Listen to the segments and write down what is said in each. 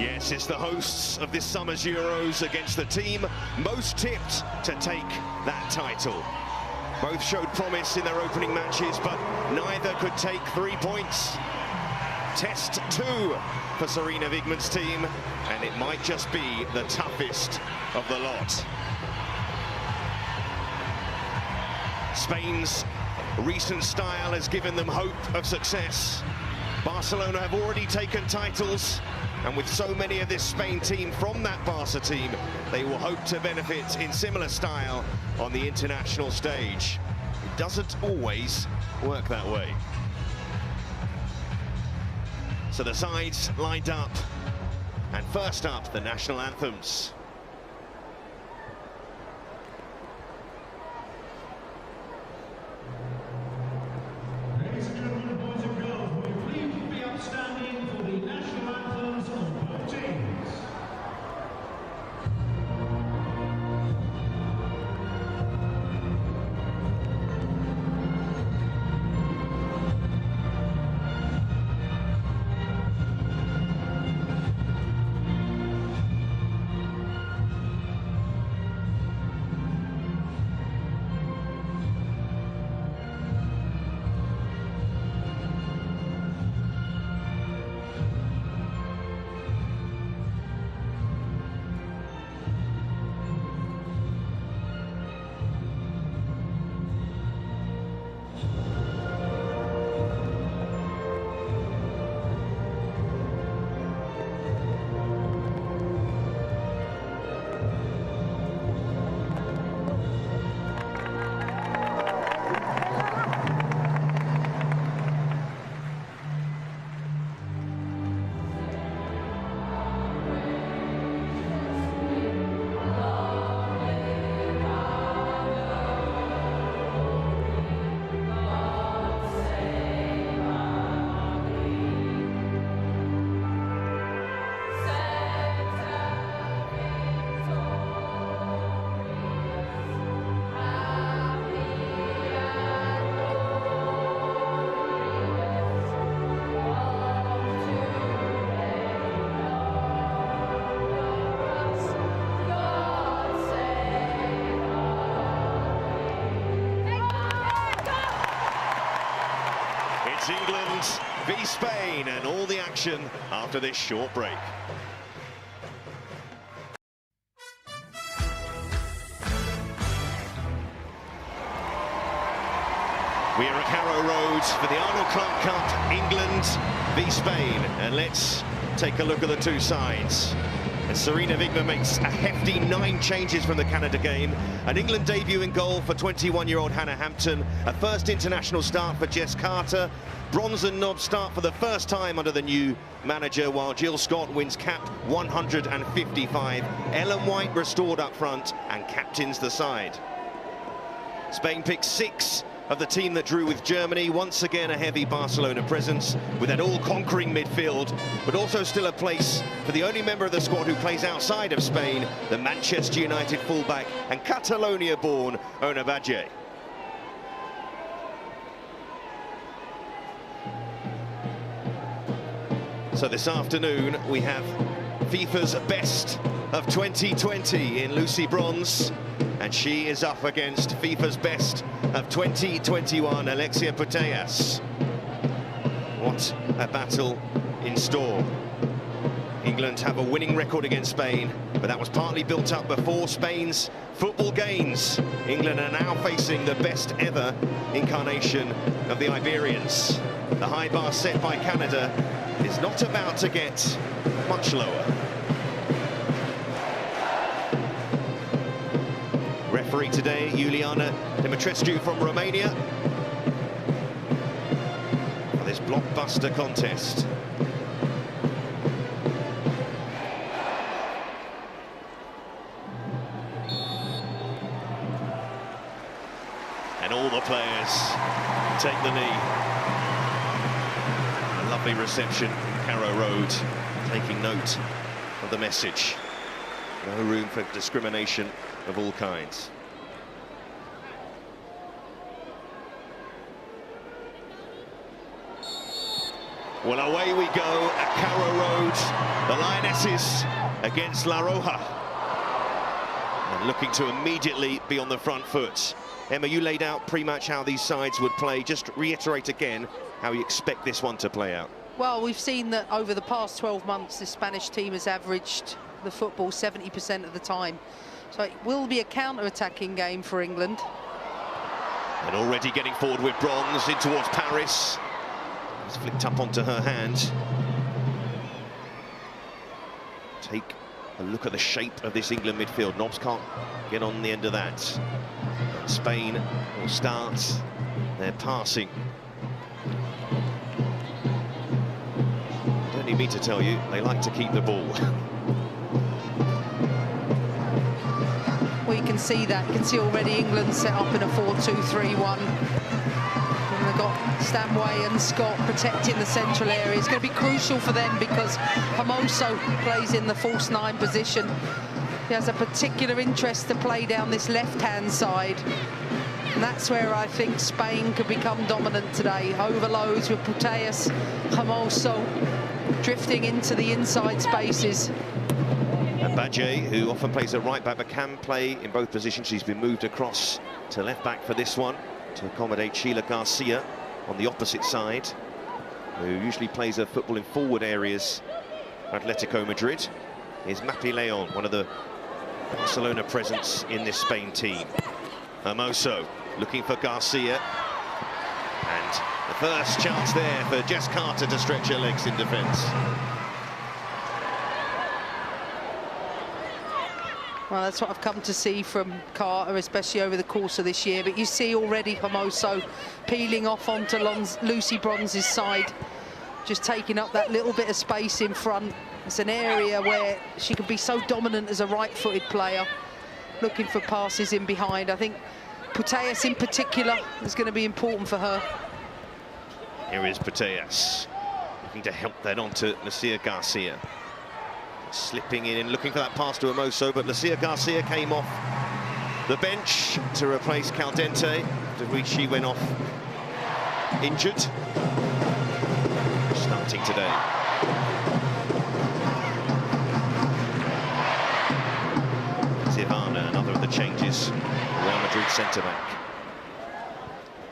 Yes, it's the hosts of this summer's Euros against the team most tipped to take that title. Both showed promise in their opening matches, but neither could take 3 points. Test 2 for Sarina Wiegman's team, and it might just be the toughest of the lot. Spain's recent style has given them hope of success. Barcelona have already taken titles, and with so many of this Spain team from that Barca team, they will hope to benefit in similar style on the international stage. It doesn't always work that way. So the sides lined up, and first up, the national anthems. England v Spain, and all the action after this short break. We are at Harrow Road for the Arnold Clark Cup, England v Spain, and let's take a look at the two sides. And Sarina Wiegman makes a hefty 9 changes from the Canada game. An England debut in goal for 21-year-old Hannah Hampton. A first international start for Jess Carter. Bronze and knob start for the first time under the new manager, while Jill Scott wins cap 155. Ellen White restored up front and captains the side. Spain picks 6 of the team that drew with Germany. Once again a heavy Barcelona presence with that all-conquering midfield, but also still a place for the only member of the squad who plays outside of Spain, the Manchester United fullback and Catalonia-born Ona Badje. So this afternoon we have FIFA's best of 2020 in Lucy Bronze, and she is up against FIFA's best of 2021, Alexia Putellas. What a battle in store. England have a winning record against Spain, but that was partly built up before Spain's football gains. England are now facing the best ever incarnation of the Iberians. The high bar set by Canada is not about to get much lower. Referee today, Iuliana Dimitrescu from Romania, for this blockbuster contest. And all the players take the knee. A lovely reception, Harrow Road, taking note of the message. No room for discrimination of all kinds. Well, away we go at Carrow Road. The Lionesses against La Roja. And looking to immediately be on the front foot. Emma, you laid out pre-match how these sides would play. Just reiterate again how you expect this one to play out. Well, we've seen that over the past 12 months, the Spanish team has averaged the football 70% of the time. So it will be a counter-attacking game for England. And already getting forward with Bronze in towards Paris. It's flicked up onto her hand. Take a look at the shape of this England midfield. Nobbs can't get on the end of that. Spain will start their passing. Don't need me to tell you, they like to keep the ball. Well, you can see that. You can see already England set up in a 4-2-3-1. And they've got Stanway and Scott protecting the central area. It's going to be crucial for them because Hermoso plays in the false 9 position. He has a particular interest to play down this left-hand side. And that's where I think Spain could become dominant today. Overloads with Putellas, Hermoso drifting into the inside spaces. And Badje, who often plays at right back but can play in both positions, he's been moved across to left back for this one to accommodate Sheila Garcia on the opposite side, who usually plays her football in forward areas for Atletico Madrid. Here's Mapi Leon, one of the Barcelona presence in this Spain team. Hermoso looking for Garcia. And the first chance there for Jess Carter to stretch her legs in defence. Well, that's what I've come to see from Carter, especially over the course of this year. But you see already Hermoso peeling off onto Lucy Bronze's side, just taking up that little bit of space in front. It's an area where she can be so dominant as a right-footed player, looking for passes in behind. I think Putellas in particular is going to be important for her. Here is Putellas, looking to help that onto Lucia Garcia. Slipping in and looking for that pass to Hermoso, but Lucia Garcia came off the bench to replace Caldente, after which she went off injured. Starting today. Zivana, another of the changes. Real Madrid centre-back.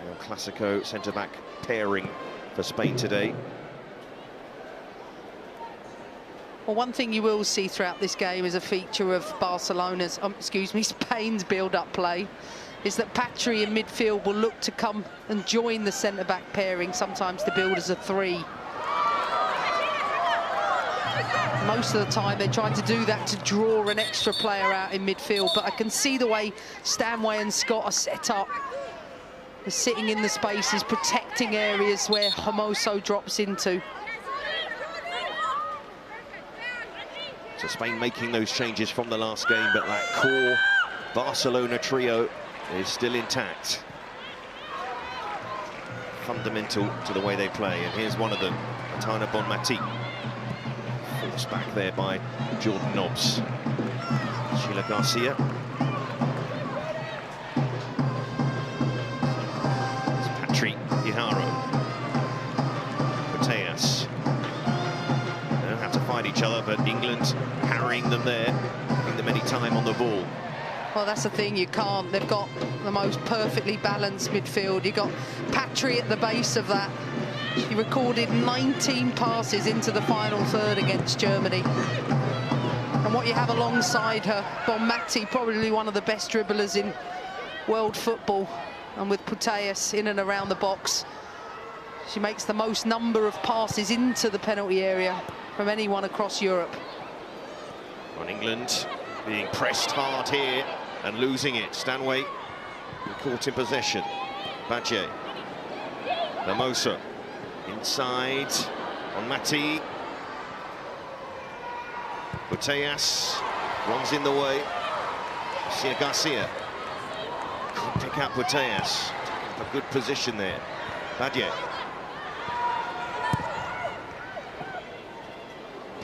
El Clasico centre-back pairing for Spain today. Well, one thing you will see throughout this game is a feature of Barcelona's, Spain's build-up play, is that Patry in midfield will look to come and join the centre-back pairing, sometimes to build as a 3. Most of the time they're trying to do that to draw an extra player out in midfield, but I can see the way Stanway and Scott are set up. They're sitting in the spaces, protecting areas where Hermoso drops into. So Spain making those changes from the last game, but that core Barcelona trio is still intact. Fundamental to the way they play, and here's one of them, Atana Bonmati. Forced back there by Jordan Nobbs. Sheila Garcia. It's Patry Hijaro. Putellas. They don't have to fight each other, but England harrying them there, giving them any time on the ball. Well, that's the thing, you can't. They've got the most perfectly balanced midfield. You've got Patry at the base of that. She recorded 19 passes into the final third against Germany. And what you have alongside her, Bonmati, probably one of the best dribblers in world football. And with Putellas in and around the box, she makes the most number of passes into the penalty area from anyone across Europe. On England being pressed hard here and losing it. Stanway caught in possession. Badje. Hermoso. Inside on Mati. Putellas runs in the way. Lucia Garcia couldn't pick out Putellas. Taking up a good position there. Badje.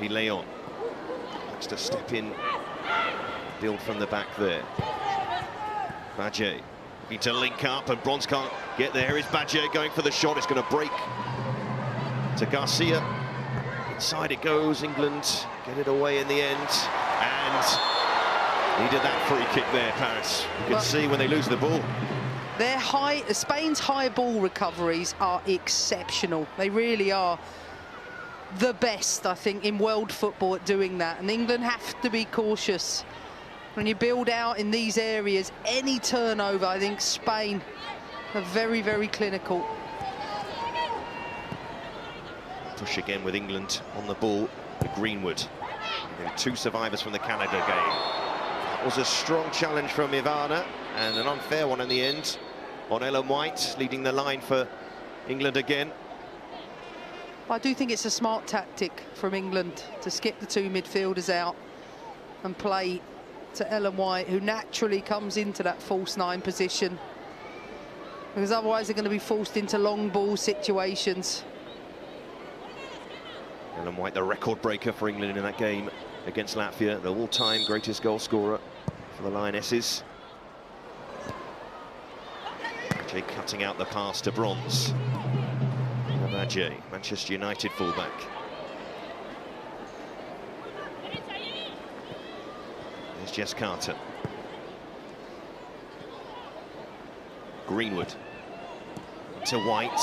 Leon likes to step in, build from the back there. Badje looking to link up, and Bronze can't get there. Is Badje going for the shot? It's going to break to Garcia. Inside it goes, England get it away in the end, and needed that free kick there, Paris. You can see when they lose the ball. Spain's high ball recoveries are exceptional. They really are the best, I think, in world football at doing that. And England have to be cautious. When you build out in these areas, any turnover, I think Spain are very, very clinical. Push again with England on the ball with Greenwood. And 2 survivors from the Canada game. That was a strong challenge from Ivana and an unfair one in the end on Ellen White, leading the line for England again. I do think it's a smart tactic from England to skip the 2 midfielders out and play to Ellen White, who naturally comes into that false 9 position, because otherwise they're going to be forced into long ball situations. Ellen White, the record breaker for England in that game against Latvia, the all-time greatest goal scorer for the Lionesses. Jay cutting out the pass to Bronze. Jay, Manchester United fullback. There's Jess Carter. Greenwood to White.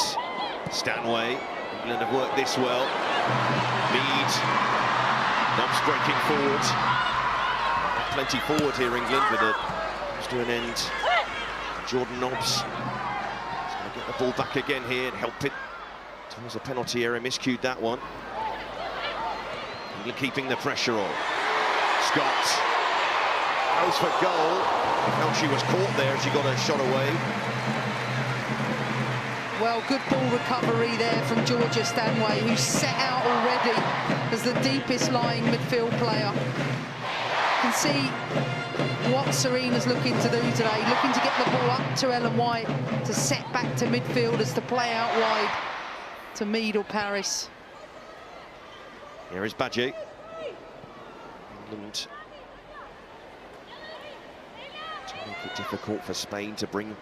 Stanway. England have worked this well. Mead. Nobbs breaking forward. Plenty forward here, England, with a comes to an end. Jordan Nobbs. He's going to get the ball back again here and help it. Towards a penalty area, miscued that one. England keeping the pressure on. Scott goes for goal. I felt she was caught there as she got her shot away. Well, good ball recovery there from Georgia Stanway, who's set out already as the deepest lying midfield player. You can see what Serena's looking to do today, looking to get the ball up to Ellen White, to set back to midfielders, to play out wide to Mead or Paris. Here is Badji. England to make it difficult for Spain to bring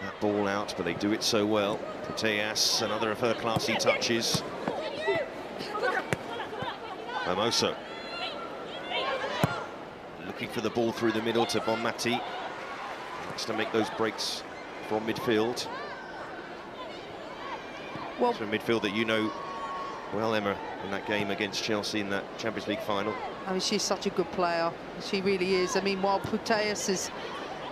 that ball out, but they do it so well. Putellas, another of her classy touches. Hermoso looking for the ball through the middle to Bonmati. Likes to make those breaks from midfield. Well, it's a midfield that you know well, Emma, in that game against Chelsea in that Champions League final. I mean, she's such a good player. She really is. I mean, while Putellas is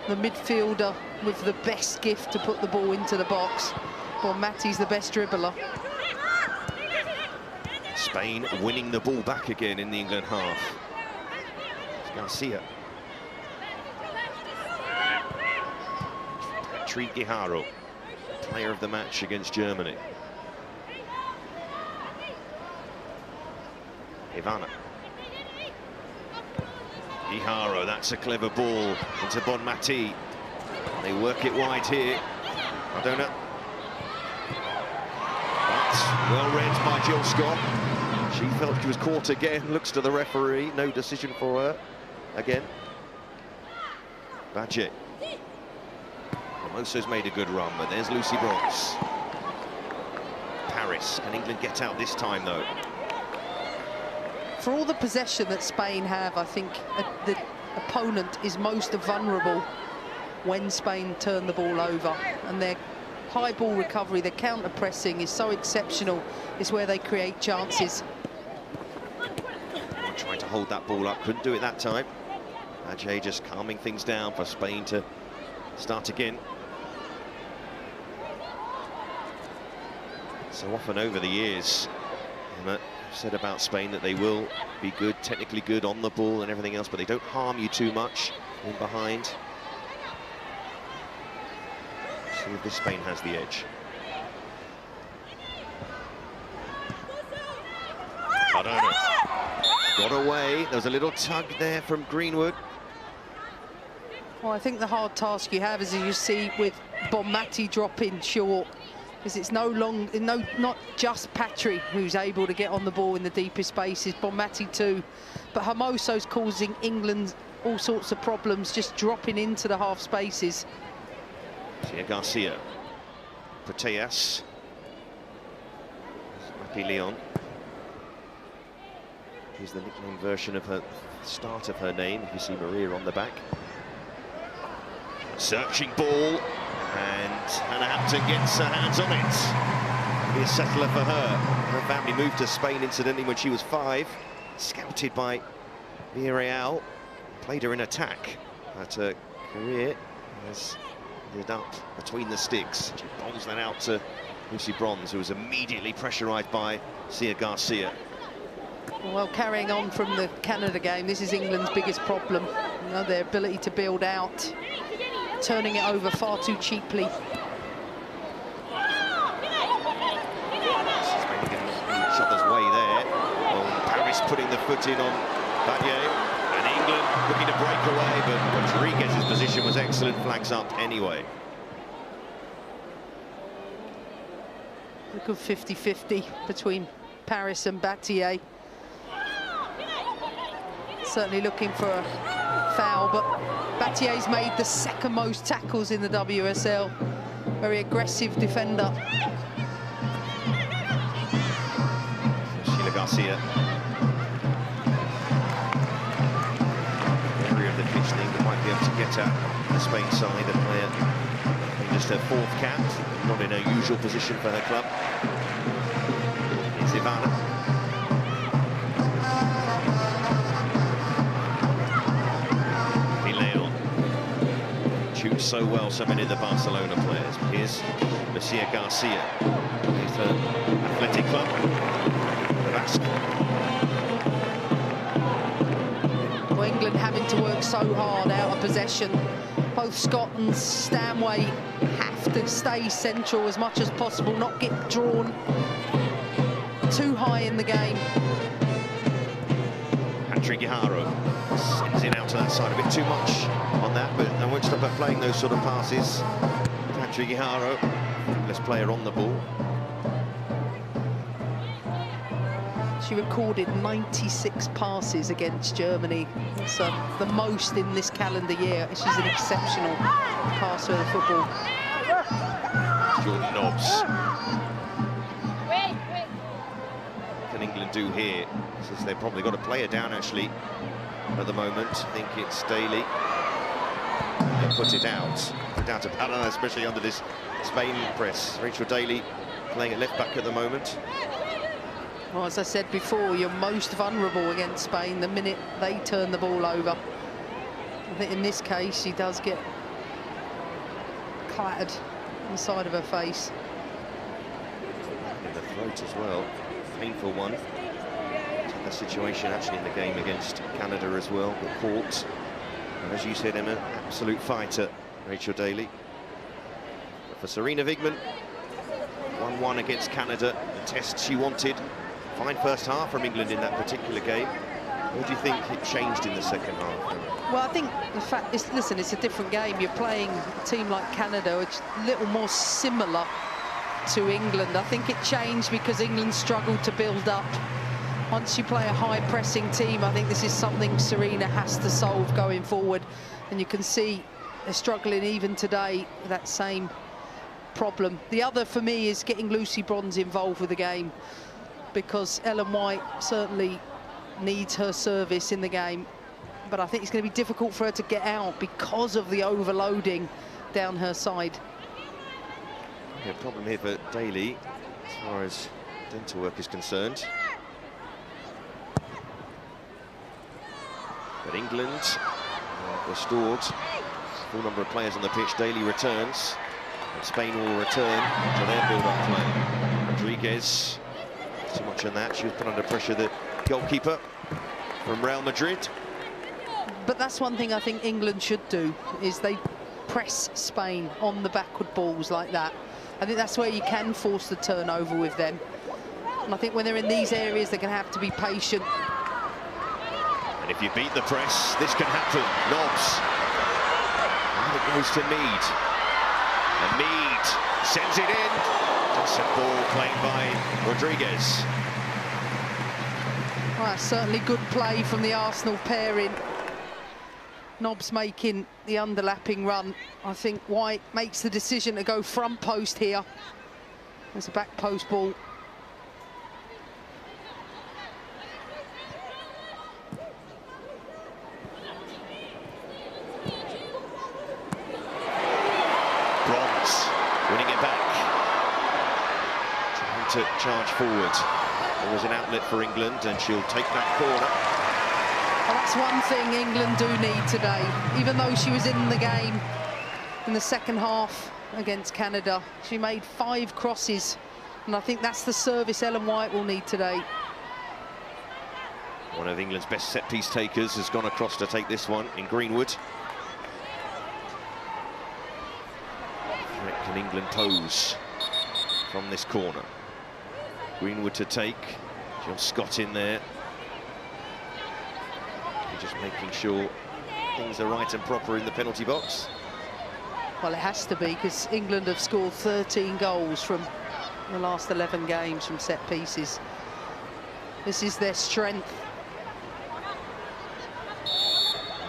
the midfielder with the best gift to put the ball into the box, Bonmati's the best dribbler. Spain winning the ball back again in the England half. It's Garcia. Patrick Guijarro, player of the match against Germany. Ivana. Guijarro, that's a clever ball into Bonmati. They work it wide here. Madonna. But well read by Jill Scott. She felt she was caught again. Looks to the referee. No decision for her. Again. Badji. Hermoso's made a good run, but there's Lucy Bronze. Paris. Can England get out this time, though? For all the possession that Spain have, I think the opponent is most vulnerable when Spain turn the ball over. And their high ball recovery, their counter-pressing is so exceptional. It's where they create chances. Trying to hold that ball up, couldn't do it that time. Ajay just calming things down for Spain to start again. So often over the years, I've said about Spain that they will be good, technically good on the ball and everything else, but they don't harm you too much in behind. See if this Spain has the edge. Madonna got away. There was a little tug there from Greenwood. Well, I think the hard task you have is, as you see with Bonmati dropping short, is it's not just Patry who's able to get on the ball in the deepest spaces, Bonmati too, but Hermoso's causing England all sorts of problems, just dropping into the half spaces. See Garcia, Putellas, Happy Leon. Here's the nickname version of her start of her name. You see Maria on the back. Searching ball, and Hannah Hampton gets her hands on it. Be a settler for her. Her family moved to Spain incidentally when she was 5. Scouted by Villarreal. Played her in attack, but her career has ended up between the sticks. She bowls that out to Lucy Bronze, who was immediately pressurised by Sia Garcia. Well, carrying on from the Canada game, this is England's biggest problem. You know, their ability to build out, turning it over far too cheaply. Each other's way there. Oh, Paris putting the foot in on Battier, and England looking to break away, but Rodriguez's position was excellent, flags up anyway. A good 50-50 between Paris and Battier. Certainly looking for a foul, but Battier's made the second most tackles in the WSL. Very aggressive defender. Sheila Garcia. Area of the pitch thing that might be able to get at the Spain side, a player in just her 4th cap, not in her usual position for her club. Here's Ivana. Shoots so well, so many of the Barcelona players. Here's Lucia Garcia with her athletic club, the Basque. Well, England having to work so hard out of possession. Both Scott and Stanway have to stay central as much as possible, not get drawn too high in the game. Patrick Guijarro sends it out to that side a bit too much on that, but I won't stop her playing those sort of passes. Patrick Guijarro, best player on the ball. She recorded 96 passes against Germany. It's the most in this calendar year. She's an exceptional passer of the football. Jordan Nobbs. What can England do here? Since they've probably got a player down actually at the moment. I think it's Daly. They put it out of Panama, especially under this Spain press. Rachel Daly playing at left back at the moment. Well, as I said before, you're most vulnerable against Spain the minute they turn the ball over. I think in this case, she does get clattered on the side of her face. In the throat as well. Painful one. A situation actually in the game against Canada as well, but caught. And as you said, Emma, absolute fighter, Rachel Daly. But for Sarina Wiegman, 1-1 against Canada, the test she wanted. Fine first half from England in that particular game. What do you think it changed in the second half? Well, I think the fact is, listen, it's a different game. You're playing a team like Canada, which is a little more similar to England. I think it changed because England struggled to build up. Once you play a high-pressing team, I think this is something Sarina has to solve going forward. And you can see they're struggling even today with that same problem. The other, for me, is getting Lucy Bronze involved with the game, because Ellen White certainly needs her service in the game. But I think it's going to be difficult for her to get out because of the overloading down her side. Yeah, problem here for Daly, as far as dental work is concerned. But England restored. Full number of players on the pitch. Daly returns. And Spain will return to their build-up play. Rodriguez, too much on that. She was put under pressure, the goalkeeper from Real Madrid. But that's one thing I think England should do, is they press Spain on the backward balls like that. I think that's where you can force the turnover with them. And I think when they're in these areas, they're going to have to be patient. And if you beat the press, this can happen. Nobbs. And it goes to Mead. And Mead sends it in. Just a ball played by Rodriguez. Well, that's certainly good play from the Arsenal pairing. Nobbs making the underlapping run. I think White makes the decision to go front post here. There's a back post ball. to charge forward. There was an outlet for England, and she'll take that corner. Well, that's one thing England do need today. Even though she was in the game in the second half against Canada, she made 5 crosses, and I think that's the service Ellen White will need today. One of England's best set-piece takers has gone across to take this one in Greenwood. What can England pose from this corner? Greenwood to take. Jill Scott in there. Just making sure things are right and proper in the penalty box. Well, it has to be, because England have scored 13 goals from the last 11 games from set pieces. This is their strength.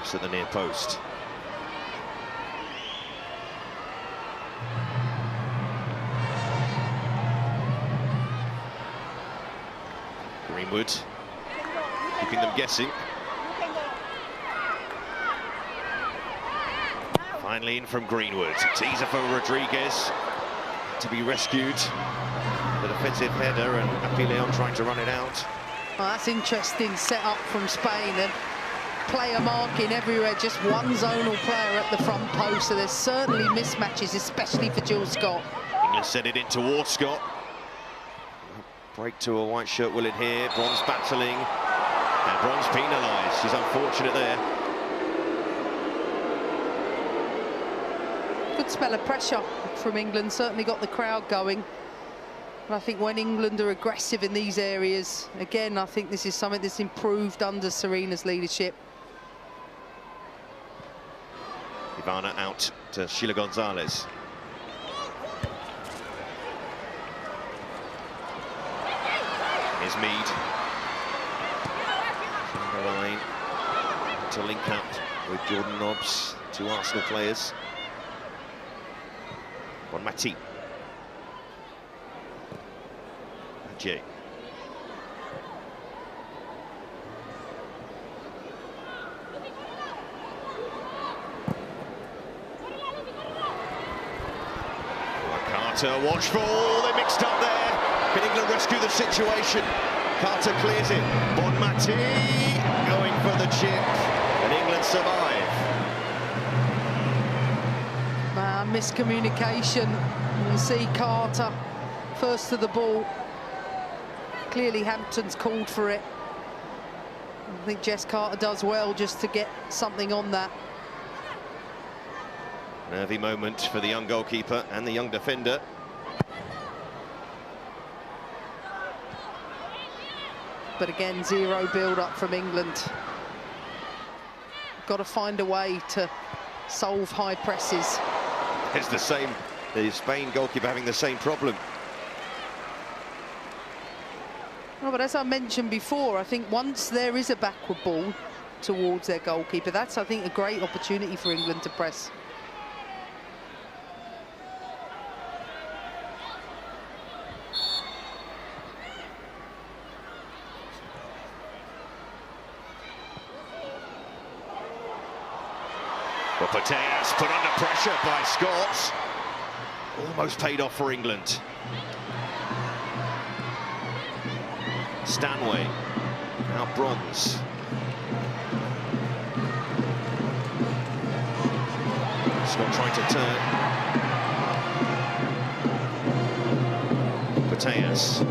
It's at the near post. Greenwood keeping them guessing. Finally in from Greenwood. Teaser for Rodriguez to be rescued. The defensive header, and Happy Leon trying to run it out. Well, that's interesting set up from Spain, and player marking everywhere, just one zonal player at the front post, so there's certainly mismatches, especially for Jill Scott. England sent it in towards Scott. Break to a white shirt, will it here? Bronze battling, and Bronze penalised. She's unfortunate there. Good spell of pressure from England, certainly got the crowd going. And I think when England are aggressive in these areas, again, I think this is something that's improved under Serena's leadership. Ivana out to Sheila Gonzalez. Here's Mead. On the line to link up with Jordan Nobbs, 2 Arsenal players. Bon Mati. Jay. Carter, watchful, they mixed up there. Can England rescue the situation? Carter clears it. Bon Mati going for the chip, and England survive. Miscommunication. You can see Carter first to the ball. Clearly Hampton's called for it. I think Jess Carter does well just to get something on that. Nervy moment for the young goalkeeper and the young defender. But again, 0 build-up from England. Got to find a way to solve high presses. It's the Spain goalkeeper having the same problem. No, but as I mentioned before, I think once there is a backward ball towards their goalkeeper, that's, I think, a great opportunity for England to press. Well, Pateas put under pressure by Scots. Almost paid off for England. Stanway, now Bronze. Scott trying to turn. Pateas.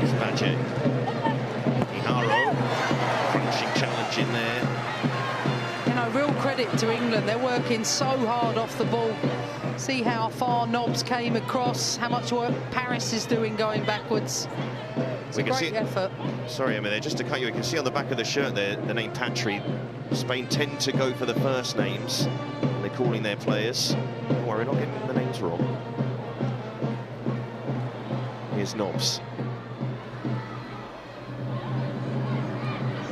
It's Badger. Crunching challenge in there. You know, real credit to England. They're working so hard off the ball. See how far Nobbs came across, how much work Paris is doing going backwards. It's a great effort. Sorry, I mean, just to cut you, you can see on the back of the shirt there the name Patry. Spain tend to go for the first names. They're calling their players. Don't worry, not getting the names wrong. Here's Nobbs.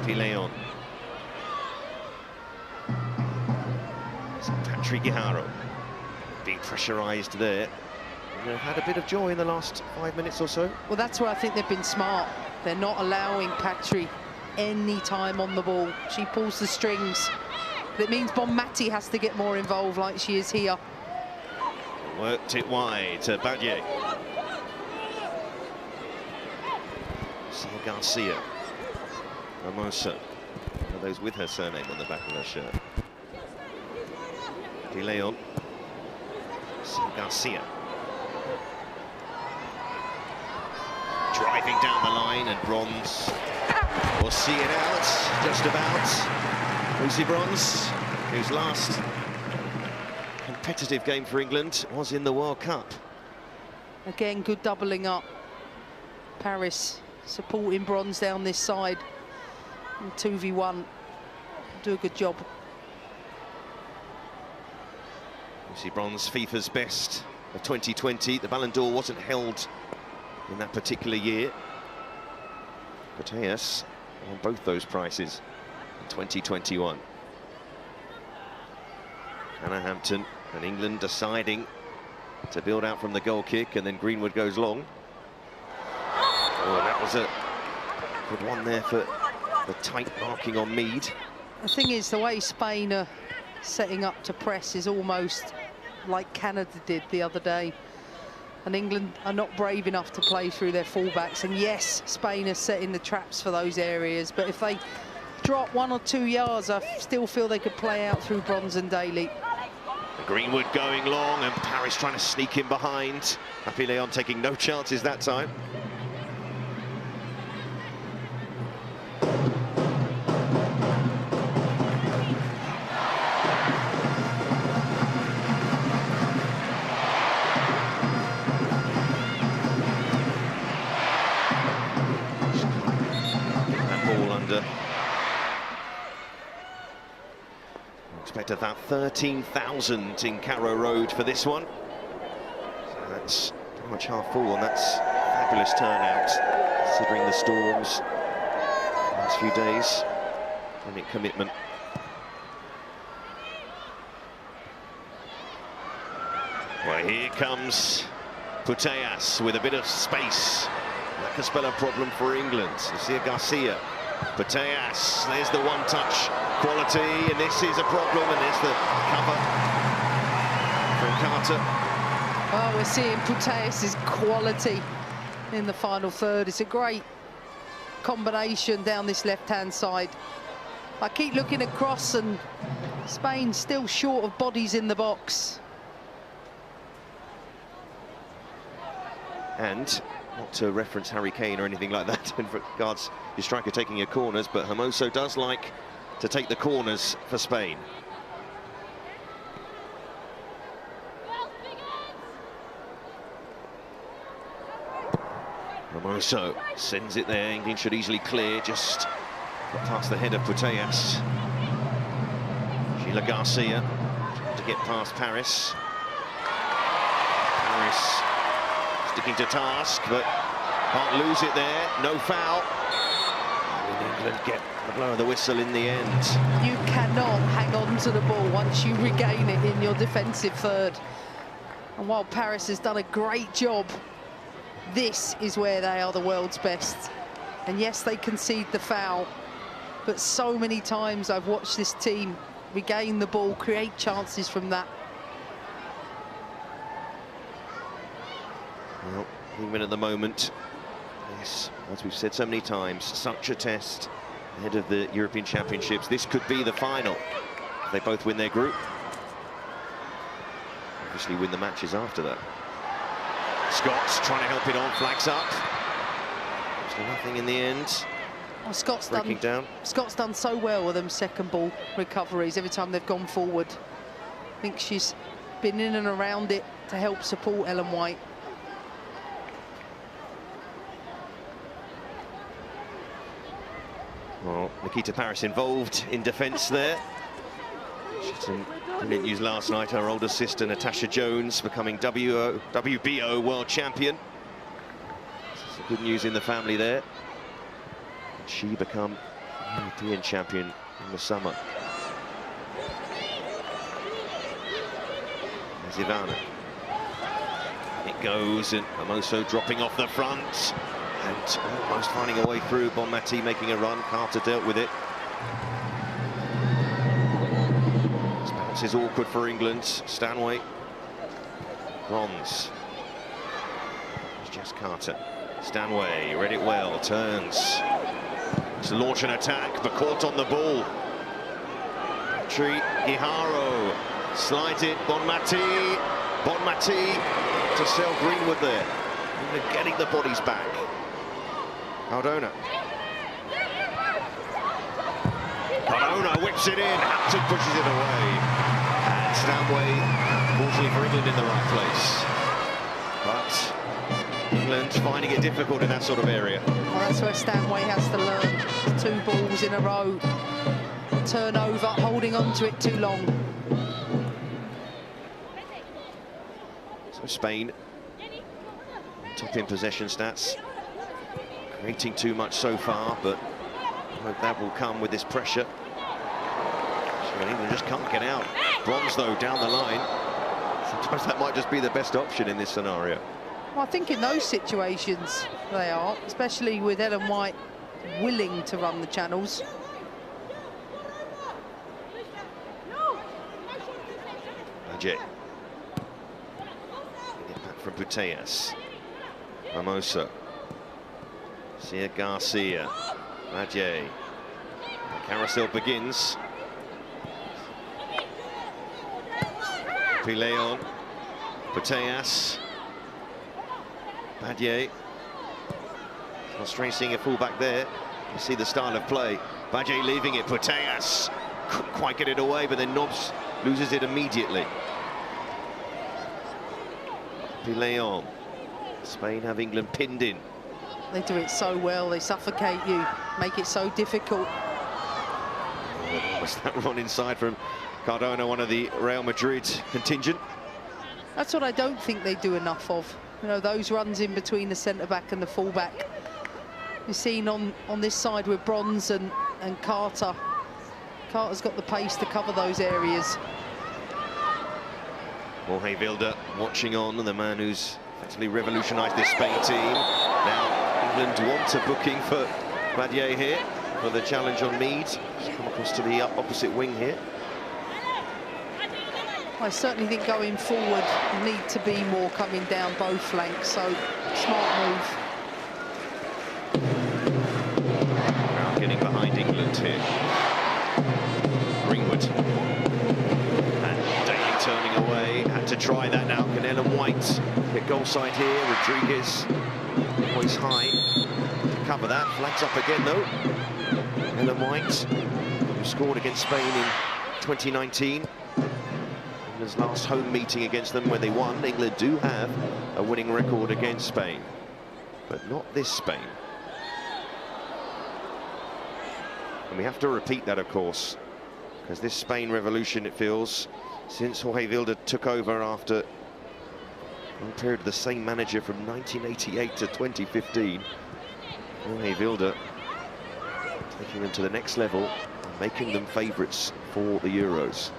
Leon. Patrick Guijarro being pressurised there. They've had a bit of joy in the last 5 minutes or so. Well, that's where I think they've been smart. They're not allowing Patry any time on the ball. She pulls the strings. But it means Bon Mati has to get more involved like she is here. Worked it wide to Badie. Garcia. Ramosa. One of those with her surname on the back of her shirt. De Leon. Garcia. Driving down the line, and Bronze will see it out, just about. Lucy Bronze, whose last competitive game for England was in the World Cup. Again, good doubling up. Paris supporting Bronze down this side. And 2v1. Do a good job. Lucy Bronze, FIFA's best of 2020. The Ballon d'Or wasn't held in that particular year. Putellas won both those prizes in 2021. Hannah Hampton and England deciding to build out from the goal kick, and then Greenwood goes long. Oh, that was a good one there for the tight marking on Mead. The thing is, the way Spain are setting up to press is almost like Canada did the other day. And England are not brave enough to play through their fullbacks. And yes, Spain are setting the traps for those areas. But if they drop 1 or 2 yards, I still feel they could play out through Bronze and Daly. Greenwood going long, and Paris trying to sneak in behind. Happy Leon taking no chances that time. Expect about 13,000 in Carrow Road for this one. So that's pretty much half full, and that's fabulous turnout considering the storms the last few days. Brilliant commitment. Well, here comes Putellas with a bit of space. That could spell a problem for England. Lucia Garcia. Putellas, there's the one-touch quality, and this is a problem, and there's the cover from Carter. Oh, we're seeing Putellas' quality in the final third. It's a great combination down this left-hand side. I keep looking across, and Spain still short of bodies in the box. And not to reference Harry Kane or anything like that in regards your striker taking your corners, but Hermoso does like to take the corners for Spain. Hermoso sends it there. England should easily clear, just got past the head of Putellas. Sheila Garcia to get past Paris. Paris sticking to task, but can't lose it there. No foul. And England get the blow of the whistle in the end. You cannot hang on to the ball once you regain it in your defensive third. And while Paris has done a great job, this is where they are the world's best. And yes, they concede the foul, but so many times I've watched this team regain the ball, create chances from that. Well, even at the moment, yes, as we've said so many times, such a test ahead of the European Championships. This could be the final. If they both win their group, obviously win the matches after that. Scott's trying to help it on, flags up. There's nothing in the end. Well, Scott's done so well with them second ball recoveries every time they've gone forward. I think she's been in and around it to help support Ellen White. Well, Nikita Paris involved in defence there. She had some brilliant news last night. Her older sister, Natasha Jones, becoming WBO world champion. Some good news in the family there. And she become European champion in the summer. There's Ivana. And it goes, and Hermoso dropping off the front. And almost finding a way through. Bonmati making a run. Carter dealt with it. This bounce is awkward for England. Stanway Bronze. It's Jess Carter. Stanway read it well, turns to launch an attack, but caught on the ball. Iharo slides it, Bonmati to sell Greenwood there. And they're getting the bodies back. Cardona whips it in, Hampton pushes it away. And Stanway, fortunately for England, in the right place. But England finding it difficult in that sort of area. Well, that's where Stanway has to learn. 2 balls in a row. Turnover, holding on to it too long. So Spain, top in possession stats. Creating too much so far, but I hope that will come with this pressure. England just can't get out. Bronze, though, down the line. Sometimes that might just be the best option in this scenario. Well, I think in those situations they are, especially with Ellen White willing to run the channels. Get back from Putellas. Ramosa. Sia Garcia. Badje. Carousel begins. Pileon. Putellas. Badje. It's strange seeing a fullback there. You see the style of play. Badje leaving it. Putellas couldn't quite get it away, but then Nobbs loses it immediately. Pileon. Spain have England pinned in. They do it so well, they suffocate you, make it so difficult. Was that run inside from Cardona, one of the Real Madrid contingent? That's what I don't think they do enough of. You know, those runs in between the centre-back and the full-back. You've seen on this side with Bronze and Carter. Carter's got the pace to cover those areas. Jorge Vilda watching on, the man who's effectively revolutionised this Spain team. Now England want a booking for Badje here for the challenge on Mead. He's come across to the opposite wing here. I certainly think going forward need to be more coming down both flanks, so smart move. Now getting behind England here. Greenwood. And Daly turning away. Had to try that now. Can Ellen White get goal side here? Rodriguez always high to cover that. Flags up again though. Ellen White, who scored against Spain in 2019. England's last home meeting against them where they won. England do have a winning record against Spain, but not this Spain. And we have to repeat that, of course, because this Spain revolution, it feels, since Jorge Vilda took over after a long period of the same manager from 1988 to 2015, Jorge Vilda taking them to the next level and making them favourites for the Euros.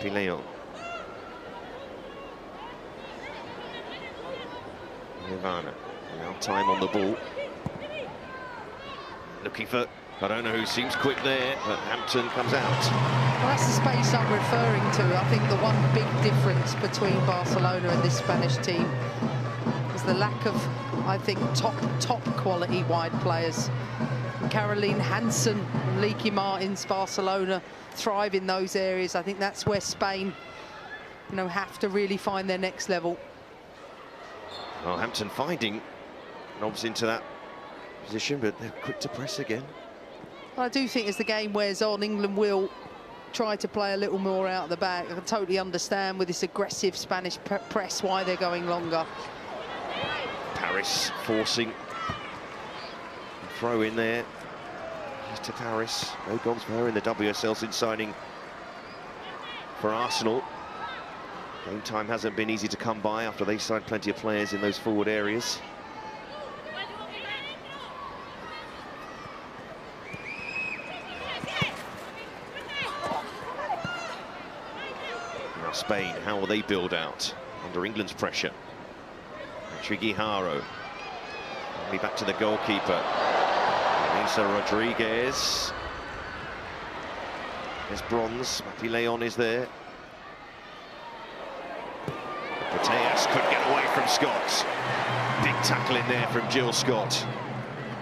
Leon. Nirvana. Now time on the ball. Looking for, I don't know who seems quick there, but Hampton comes out. Well, that's the space I'm referring to. I think the one big difference between Barcelona and this Spanish team is the lack of, I think, top quality wide players. Caroline Hansen, Leaky Martins, Barcelona thrive in those areas. I think that's where Spain, you know, have to really find their next level. Well, Hampton finding Nobbs into that position, but they're quick to press again. Well, I do think as the game wears on, England will try to play a little more out of the back. I can totally understand with this aggressive Spanish press why they're going longer. Paris forcing throw in there. To Paris, no goals for her in the WSL since signing for Arsenal. Game time hasn't been easy to come by after they signed plenty of players in those forward areas. Now Spain, how will they build out under England's pressure? Triguijaro. Be back to the goalkeeper. Lisa Rodriguez. There's Bronze. Mati Leon is there. from Scott. Big tackle in there from Jill Scott,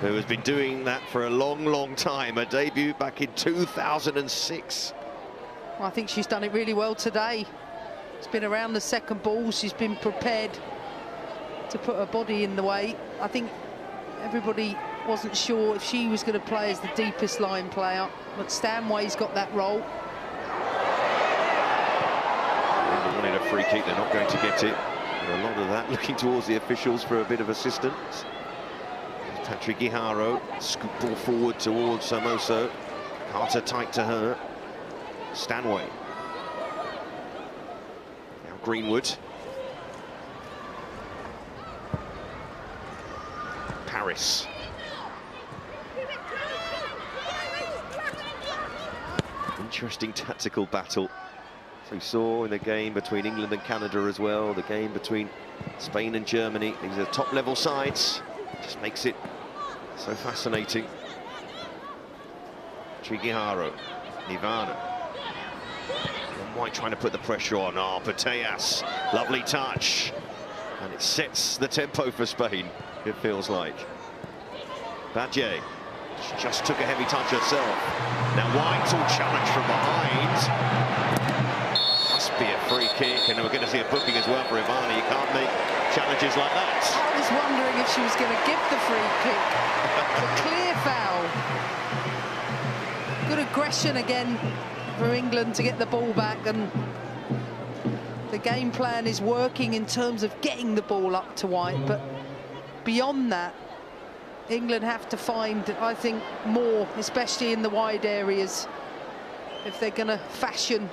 who has been doing that for a long, long time. Her debut back in 2006. Well, I think she's done it really well today. It's been around the second ball. She's been prepared to put her body in the way. I think everybody wasn't sure if she was going to play as the deepest line player, but Stanway's got that role. They wanted a free kick, they're not going to get it. And a lot of that looking towards the officials for a bit of assistance. Patrick Guijaro, scoop ball forward towards Hermoso. Carter tight to her. Stanway. Now Greenwood. Paris. Interesting tactical battle. So we saw in the game between England and Canada as well, the game between Spain and Germany. These are top-level sides. Just makes it so fascinating. Triguijaro, Nivana. And White trying to put the pressure on. Oh, Putellas, lovely touch. And it sets the tempo for Spain, it feels like. Badje just took a heavy touch herself. Now White will challenge from behind. Must be a free kick, and we're going to see a booking as well for Ivana. You can't make challenges like that. I was wondering if she was going to give the free kick. A clear foul. Good aggression again for England to get the ball back, and the game plan is working in terms of getting the ball up to White, but beyond that, England have to find, I think, more, especially in the wide areas, if they're going to fashion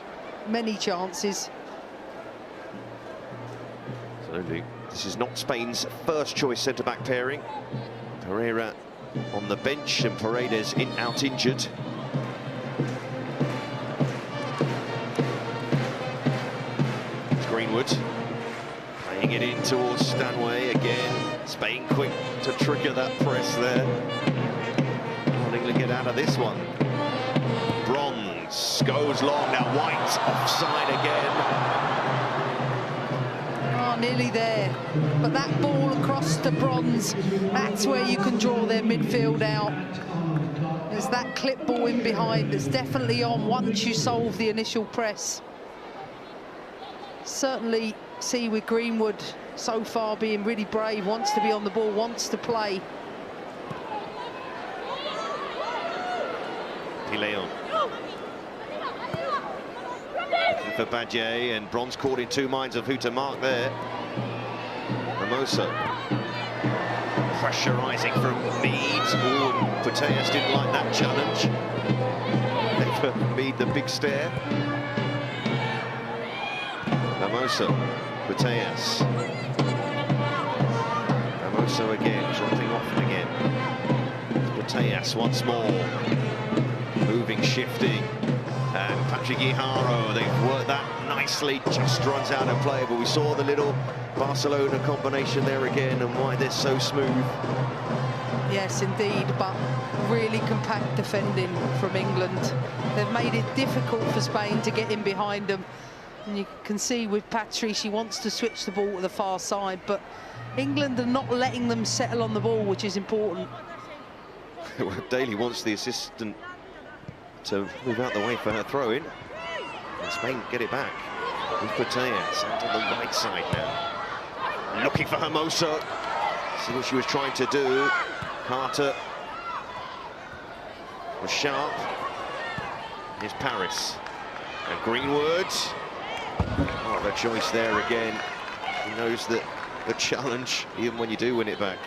many chances. Absolutely. This is not Spain's first choice centre-back pairing. Pereira on the bench and Paredes out injured. It's Greenwood playing it in towards Stanway again. Spain quick to trigger that press there. Will England get out of this one? Bronze goes long, now White offside again. Oh, nearly there. But that ball across to Bronze, that's where you can draw their midfield out. There's that clip ball in behind that's definitely on once you solve the initial press. Certainly see with Greenwood so far being really brave, wants to be on the ball, wants to play. Leon. Looking for Badje, and Bronze caught in two minds of who to mark there. Hermoso. Pressurising from Mead. Oh, Putellas didn't like that challenge. Never Mead the big stare. Hermoso. Putellas. Hermoso again, dropping off again. Putellas once more. Moving, shifting. And Patrick Guijaro, they've worked that nicely, just runs out of play. But we saw the little Barcelona combination there again, and why they're so smooth. Yes, indeed, but really compact defending from England. They've made it difficult for Spain to get in behind them. And you can see with Patry, she wants to switch the ball to the far side, but England are not letting them settle on the ball, which is important. Daly wants the assistant to move out the way for her throw-in. And Spain get it back. With Putellas out on the right side now. Looking for Hermoso. See what she was trying to do. Carter was sharp. Here's Paris. And Greenwood. Oh, the choice there again. He knows that the challenge, even when you do win it back.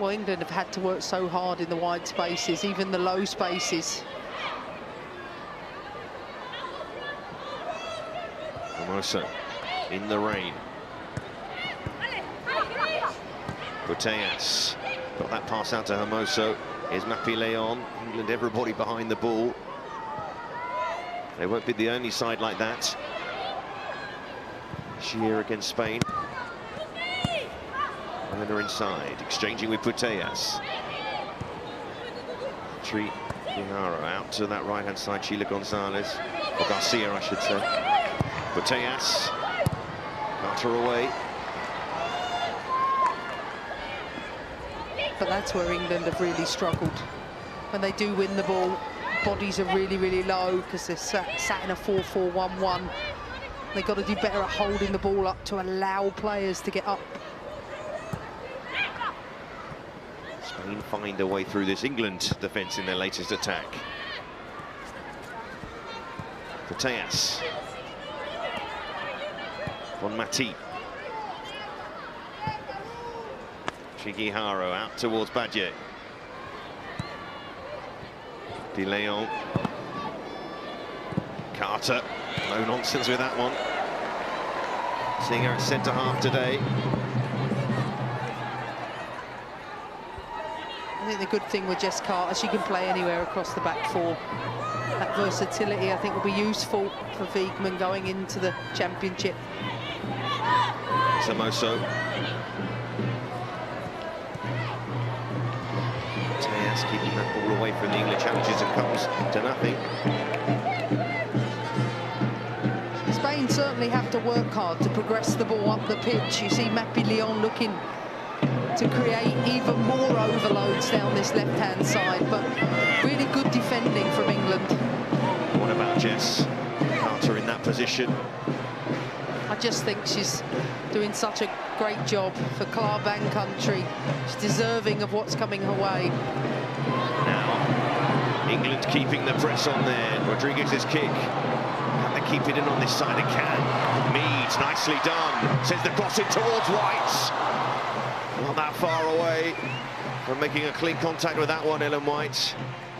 Well, England have had to work so hard in the wide spaces, even the low spaces. Hermoso in the rain. Putellas got that pass out to Hermoso. Here's Mappy Leon. England, everybody behind the ball. They won't be the only side like that this year against Spain. And they're inside, exchanging with Putellas. Guijaro out to that right-hand side, Sheila Gonzalez, or Garcia, I should say. Putellas, Carter away, but that's where England have really struggled. When they do win the ball, bodies are really, really low because they're sat in a 4-4-1-1. They've got to do better at holding the ball up to allow players to get up. Spain find a way through this England defence in their latest attack. Tejas. On Mati. Chigiharo out towards Badje. De Leon. Carter. No nonsense with that one. Seeing her at centre-half today. I think the good thing with Jess Carter, she can play anywhere across the back four. That versatility, I think, will be useful for Wiegman going into the championship. Somoso. Tejas keeping that ball away from the English, challenges and comes to nothing. Spain certainly have to work hard to progress the ball up the pitch. You see Mappy Lyon looking to create even more overloads down this left-hand side, but really good defending from England. What about Jess Carter in that position? I just think she's doing such a great job for club and country. She's deserving of what's coming her way. Now, England keeping the press on there. Rodriguez's kick. Can they keep it in on this side? They can. Meads, nicely done. Sends the cross in towards White. Not that far away from making a clean contact with that one, Ellen White.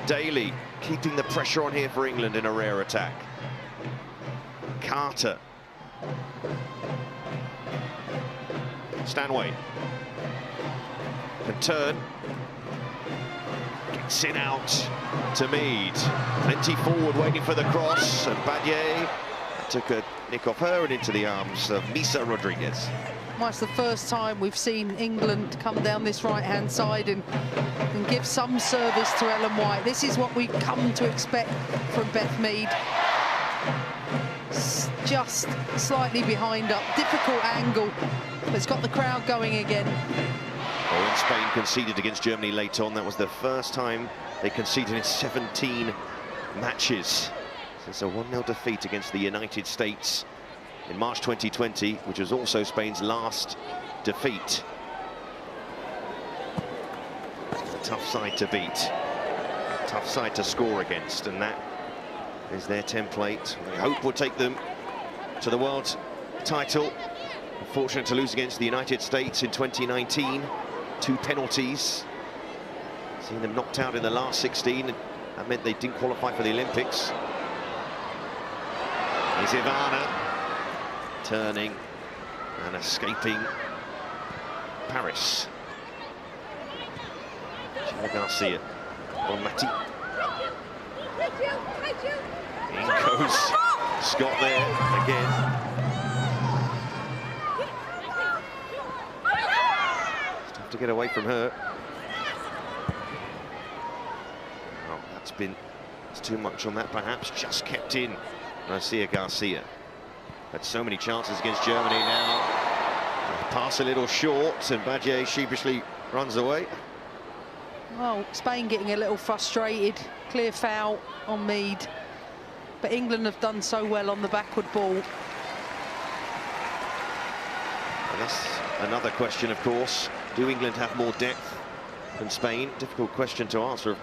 Daly keeping the pressure on here for England in a rare attack. Carter. Stanway. Can turn. Gets it out to Mead. Plenty forward waiting for the cross. And Badje took a nick off her and into the arms of Misa Rodriguez. Well, it's the first time we've seen England come down this right-hand side and give some service to Ellen White. This is what we've come to expect from Beth Mead. Just slightly behind up, difficult angle, but it's got the crowd going again. Well, when Spain conceded against Germany late on, that was the first time they conceded in 17 matches since a 1-0 defeat against the United States in March 2020, which was also Spain's last defeat. It's a tough side to beat, a tough side to score against, and that is their template. We hope will take them to the world title. Unfortunate to lose against the United States in 2019. 2 penalties. Seeing them knocked out in the last 16, and that meant they didn't qualify for the Olympics. Here's Ivana. Turning and escaping Paris. Gina Garcia on Mati. In goes Scott there again. It's tough to get away from her. Oh, it's too much on that perhaps. Just kept in. Garcia. Had so many chances against Germany now. Pass a little short, and Badje sheepishly runs away. Well, Spain getting a little frustrated. Clear foul on Mead. But England have done so well on the backward ball. And that's another question, of course. Do England have more depth than Spain? Difficult question to answer,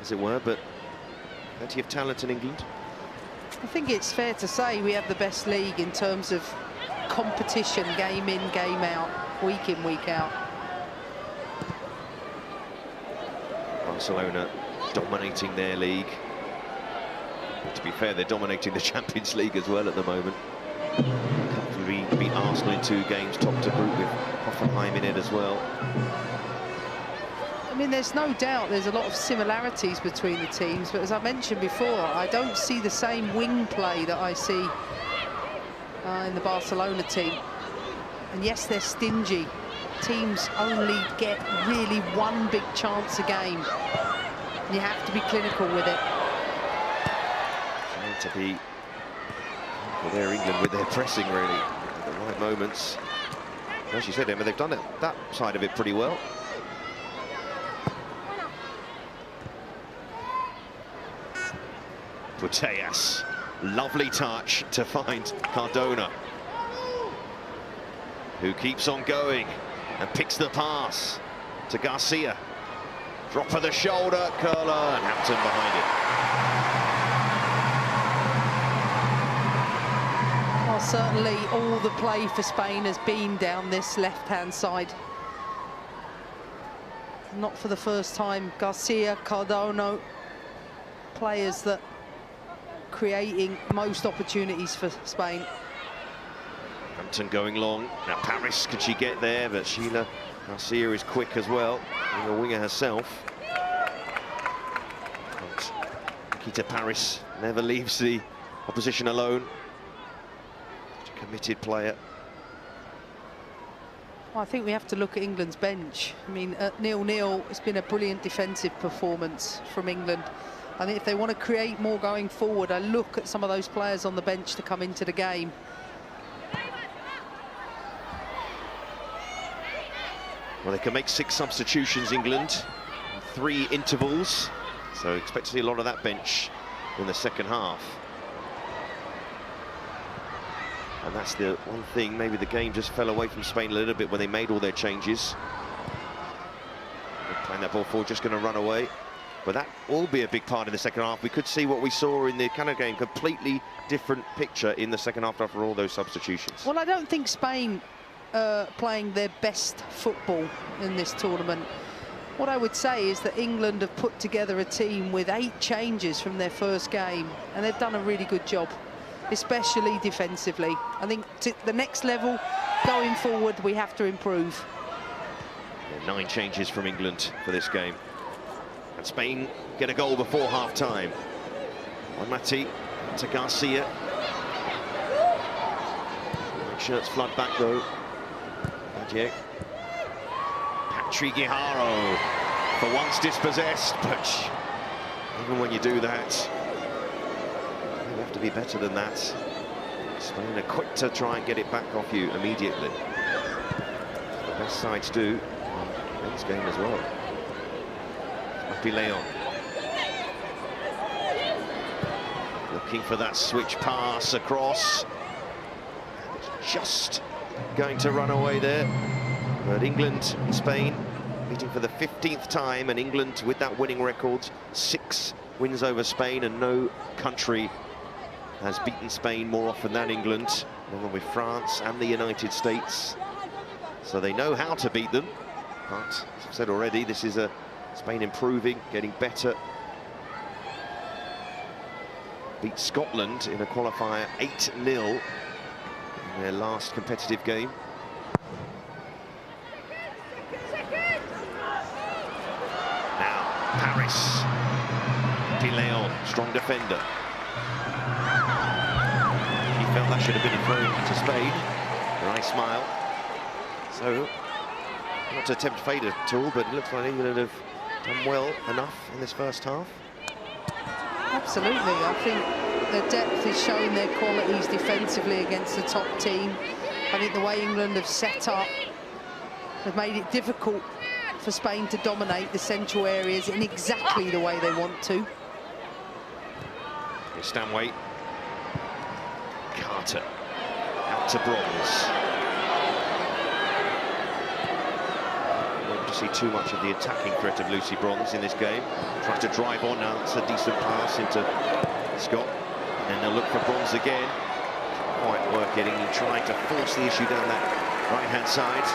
as it were, but plenty of talent in England. I think it's fair to say we have the best league in terms of competition, game in, game out, week in, week out. Barcelona dominating their league. But to be fair, they're dominating the Champions League as well at the moment. Comfortably beat Arsenal in 2 games, top to group with Hoffenheim in it as well. I mean, there's no doubt there's a lot of similarities between the teams, but as I mentioned before, I don't see the same wing play that I see in the Barcelona team. And yes, they're stingy. Teams only get really 1 big chance a game. And you have to be clinical with it. Trying to be, well, they're England with their pressing really at the right moments. As you said, Emma, they've done it, that side of it pretty well. Putellas, lovely touch to find Cardona, who keeps on going and picks the pass to Garcia. Drop of the shoulder, curler, and Hampton behind it. Well, certainly all the play for Spain has been down this left-hand side. Not for the first time. Garcia, Cardona, players that creating most opportunities for Spain. Hampton going long. Now Paris, could she get there? But Sheila Garcia is quick as well, being a winger herself. But Nikita Paris never leaves the opposition alone. Such a committed player. Well, I think we have to look at England's bench. I mean, at 0-0, it's been a brilliant defensive performance from England. I think if they want to create more going forward, I look at some of those players on the bench to come into the game. Well, they can make 6 substitutions, England, 3 intervals, so expect to see a lot of that bench in the second half. And that's the one thing, maybe the game just fell away from Spain a little bit when they made all their changes. They're playing that ball forward, just going to run away. But that will be a big part in the second half. We could see what we saw in the Canada game, completely different picture in the second half after all those substitutions. Well, I don't think Spain playing their best football in this tournament. What I would say is that England have put together a team with 8 changes from their first game, and they've done a really good job, especially defensively. I think to the next level, going forward, we have to improve. Yeah, 9 changes from England for this game. And Spain get a goal before half-time. Mati to Garcia. Shirts flood back though. Patri Guijaro, for once dispossessed, but even when you do that, you have to be better than that. Spain are quick to try and get it back off you immediately. The best sides do in this game as well. Mati Leon. Looking for that switch pass across. It's just going to run away there. But England and Spain meeting for the 15th time, and England with that winning record, 6 wins over Spain, and no country has beaten Spain more often than England, along with France and the United States. So they know how to beat them. But as I've said already, this is a Spain improving, getting better. Beat Scotland in a qualifier 8-0 in their last competitive game. Now Paris, De Leon, strong defender. She felt that should have been a throw to Spain. A nice smile. So, not to tempt fate at all, but it looks like England have done well enough in this first half. Absolutely. I think the depth is showing their qualities defensively against the top team. I think the way England have set up have made it difficult for Spain to dominate the central areas in exactly the way they want to. Stanway. Carter. Out to Bronze. To see too much of the attacking threat of Lucy Bronze in this game. Tries to drive on now. It's a decent pass into Scott. And then they'll look for Bronze again. Quite working. He trying to force the issue down that right-hand side.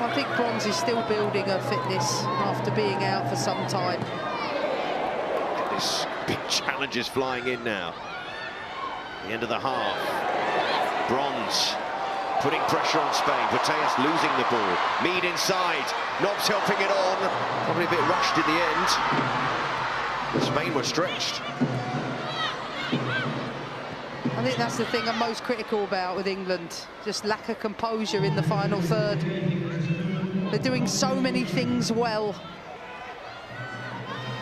I think Bronze is still building her fitness after being out for some time. This big challenge is flying in now. The end of the half. Bronze putting pressure on Spain. Putellas losing the ball. Mead inside. Nobbs helping it on. Probably a bit rushed in the end. Spain were stretched. I think that's the thing I'm most critical about with England. Just lack of composure in the final third. They're doing so many things well.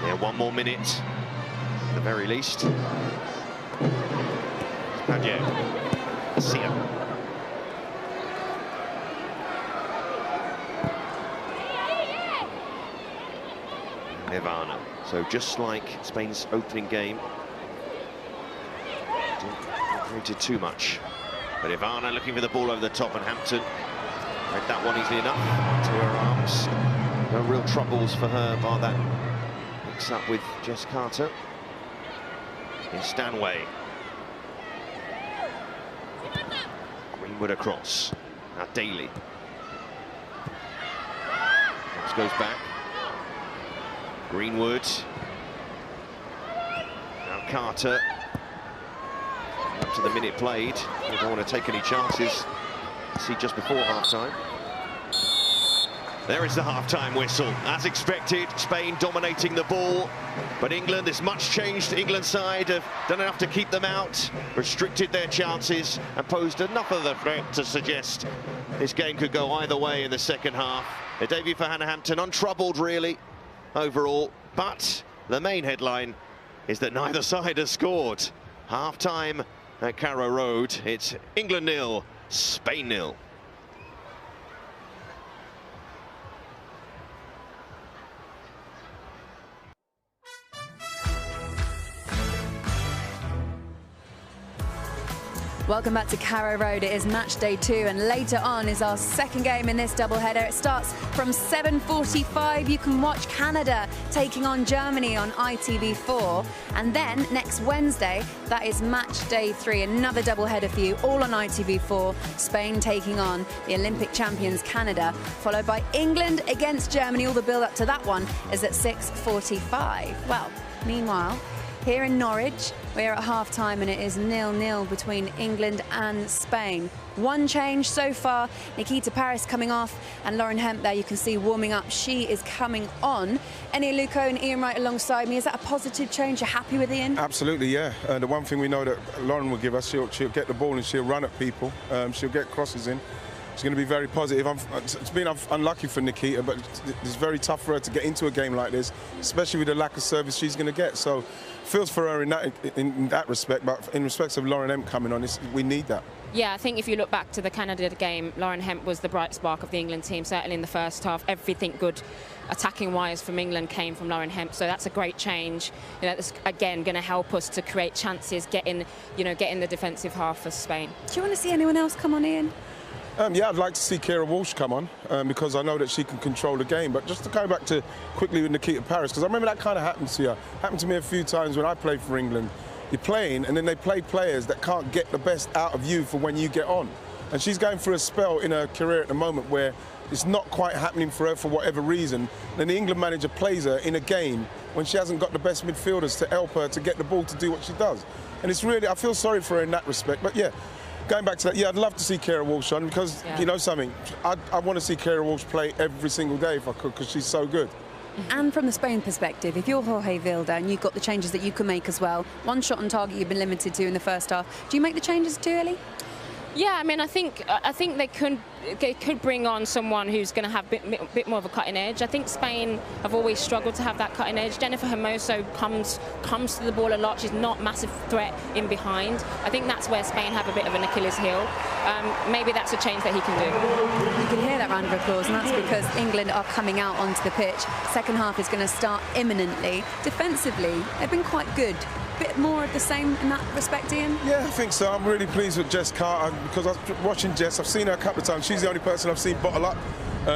Yeah, 1 more minute, at the very least. Padgett. Garcia. Ivana. So just like Spain's opening game, didn't create too much. But Ivana looking for the ball over the top, and Hampton read that one easily enough to her arms. No real troubles for her, bar that mix up with Jess Carter. Here's Stanway. Greenwood across. Now Daly. This goes back. Greenwood. Now Carter. Up to the minute played. They don't want to take any chances. See just before half-time. There is the half-time whistle. As expected, Spain dominating the ball. But England, there's much changed. England's side have done enough to keep them out, restricted their chances, and posed enough of a threat to suggest this game could go either way in the second half. A debut for Hannah Hampton, untroubled really, overall. But the main headline is that neither side has scored. Half-time at Carrow Road. It's England 0, Spain 0. Welcome back to Carrow Road. It is match day 2, and later on is our second game in this doubleheader. It starts from 7:45. You can watch Canada taking on Germany on ITV4, and then next Wednesday, that is match day 3, another doubleheader for you, all on ITV4. Spain taking on the Olympic champions Canada, followed by England against Germany. All the build up to that one is at 6:45. Well, meanwhile, here in Norwich, we're at half-time, and it is 0-0 between England and Spain. One change so far, Nikita Paris coming off, and Lauren Hemp there you can see warming up. She is coming on. Eni Aluko and Ian Wright alongside me. Is that a positive change? You're happy with Ian? Absolutely, yeah. The one thing we know that Lauren will give us, she'll get the ball and she'll run at people. She'll get crosses in. It's going to be very positive. It's been unlucky for Nikita, but it's very tough for her to get into a game like this, especially with the lack of service she's going to get. So, feels for her in that respect, but in respect of Lauren Hemp coming on, we need that. Yeah, I think if you look back to the Canada game, Lauren Hemp was the bright spark of the England team, certainly in the first half. Everything good attacking-wise from England came from Lauren Hemp, so that's a great change. You know, that's again going to help us to create chances, get in the defensive half for Spain. Do you want to see anyone else come on, Ian? Yeah, I'd like to see Kira Walsh come on because I know that she can control the game. But just to go back to quickly with Nikita Paris, because I remember that kind of happened to her. Happened to me a few times when I played for England. You're playing, and then they play players that can't get the best out of you for when you get on. And she's going through a spell in her career at the moment where it's not quite happening for her for whatever reason. Then the England manager plays her in a game when she hasn't got the best midfielders to help her to get the ball to do what she does. And it's really, I feel sorry for her in that respect. But yeah. Going back to that, yeah, I'd love to see Kira Walsh on because, you know something, I want to see Kira Walsh play every single day if I could because she's so good. And from the Spain perspective, if you're Jorge Vilda and you've got the changes that you can make as well, one shot on target you've been limited to in the first half, do you make the changes too early? Yeah, I mean, I think they could bring on someone who's going to have a bit more of a cutting edge. I think Spain have always struggled to have that cutting edge. Jennifer Hermoso comes to the ball a lot. She's not a massive threat in behind. I think that's where Spain have a bit of an Achilles heel. Maybe that's a change that he can do. You can hear that round of applause, and that's because England are coming out onto the pitch. Second half is going to start imminently. Defensively, they've been quite good. Bit more of the same in that respect, Ian? Yeah, I think so. I'm really pleased with Jess Carter because I was watching Jess. I've seen her a couple of times. She's the only person I've seen bottle up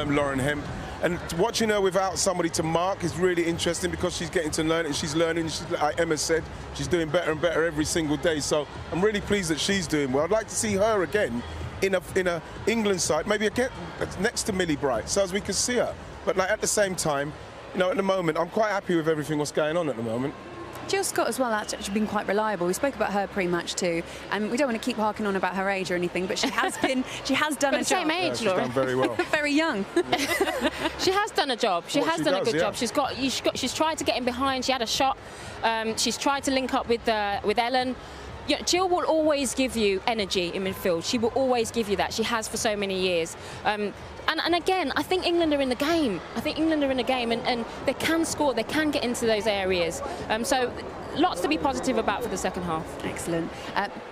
Lauren Hemp. And watching her without somebody to mark is really interesting because she's getting to learn it. She's learning. Like Emma said, she's doing better and better every single day. So I'm really pleased that she's doing well. I'd like to see her again in a England side, maybe again next to Millie Bright, so as we can see her. But like at the same time, you know, at the moment, I'm quite happy with everything what's going on at the moment. Jill Scott as well, that's actually been quite reliable. We spoke about her pre-match too, and we don't want to keep harking on about her age or anything, but she has done a job. Same age, she's done very well. Very young. She has done a job. She has done a good job. She's tried to get in behind. She had a shot. She's tried to link up with Ellen. You know, Jill will always give you energy in midfield. She will always give you that. She has for so many years. And again, I think England are in the game. And they can score. They can get into those areas. So lots to be positive about for the second half. Excellent.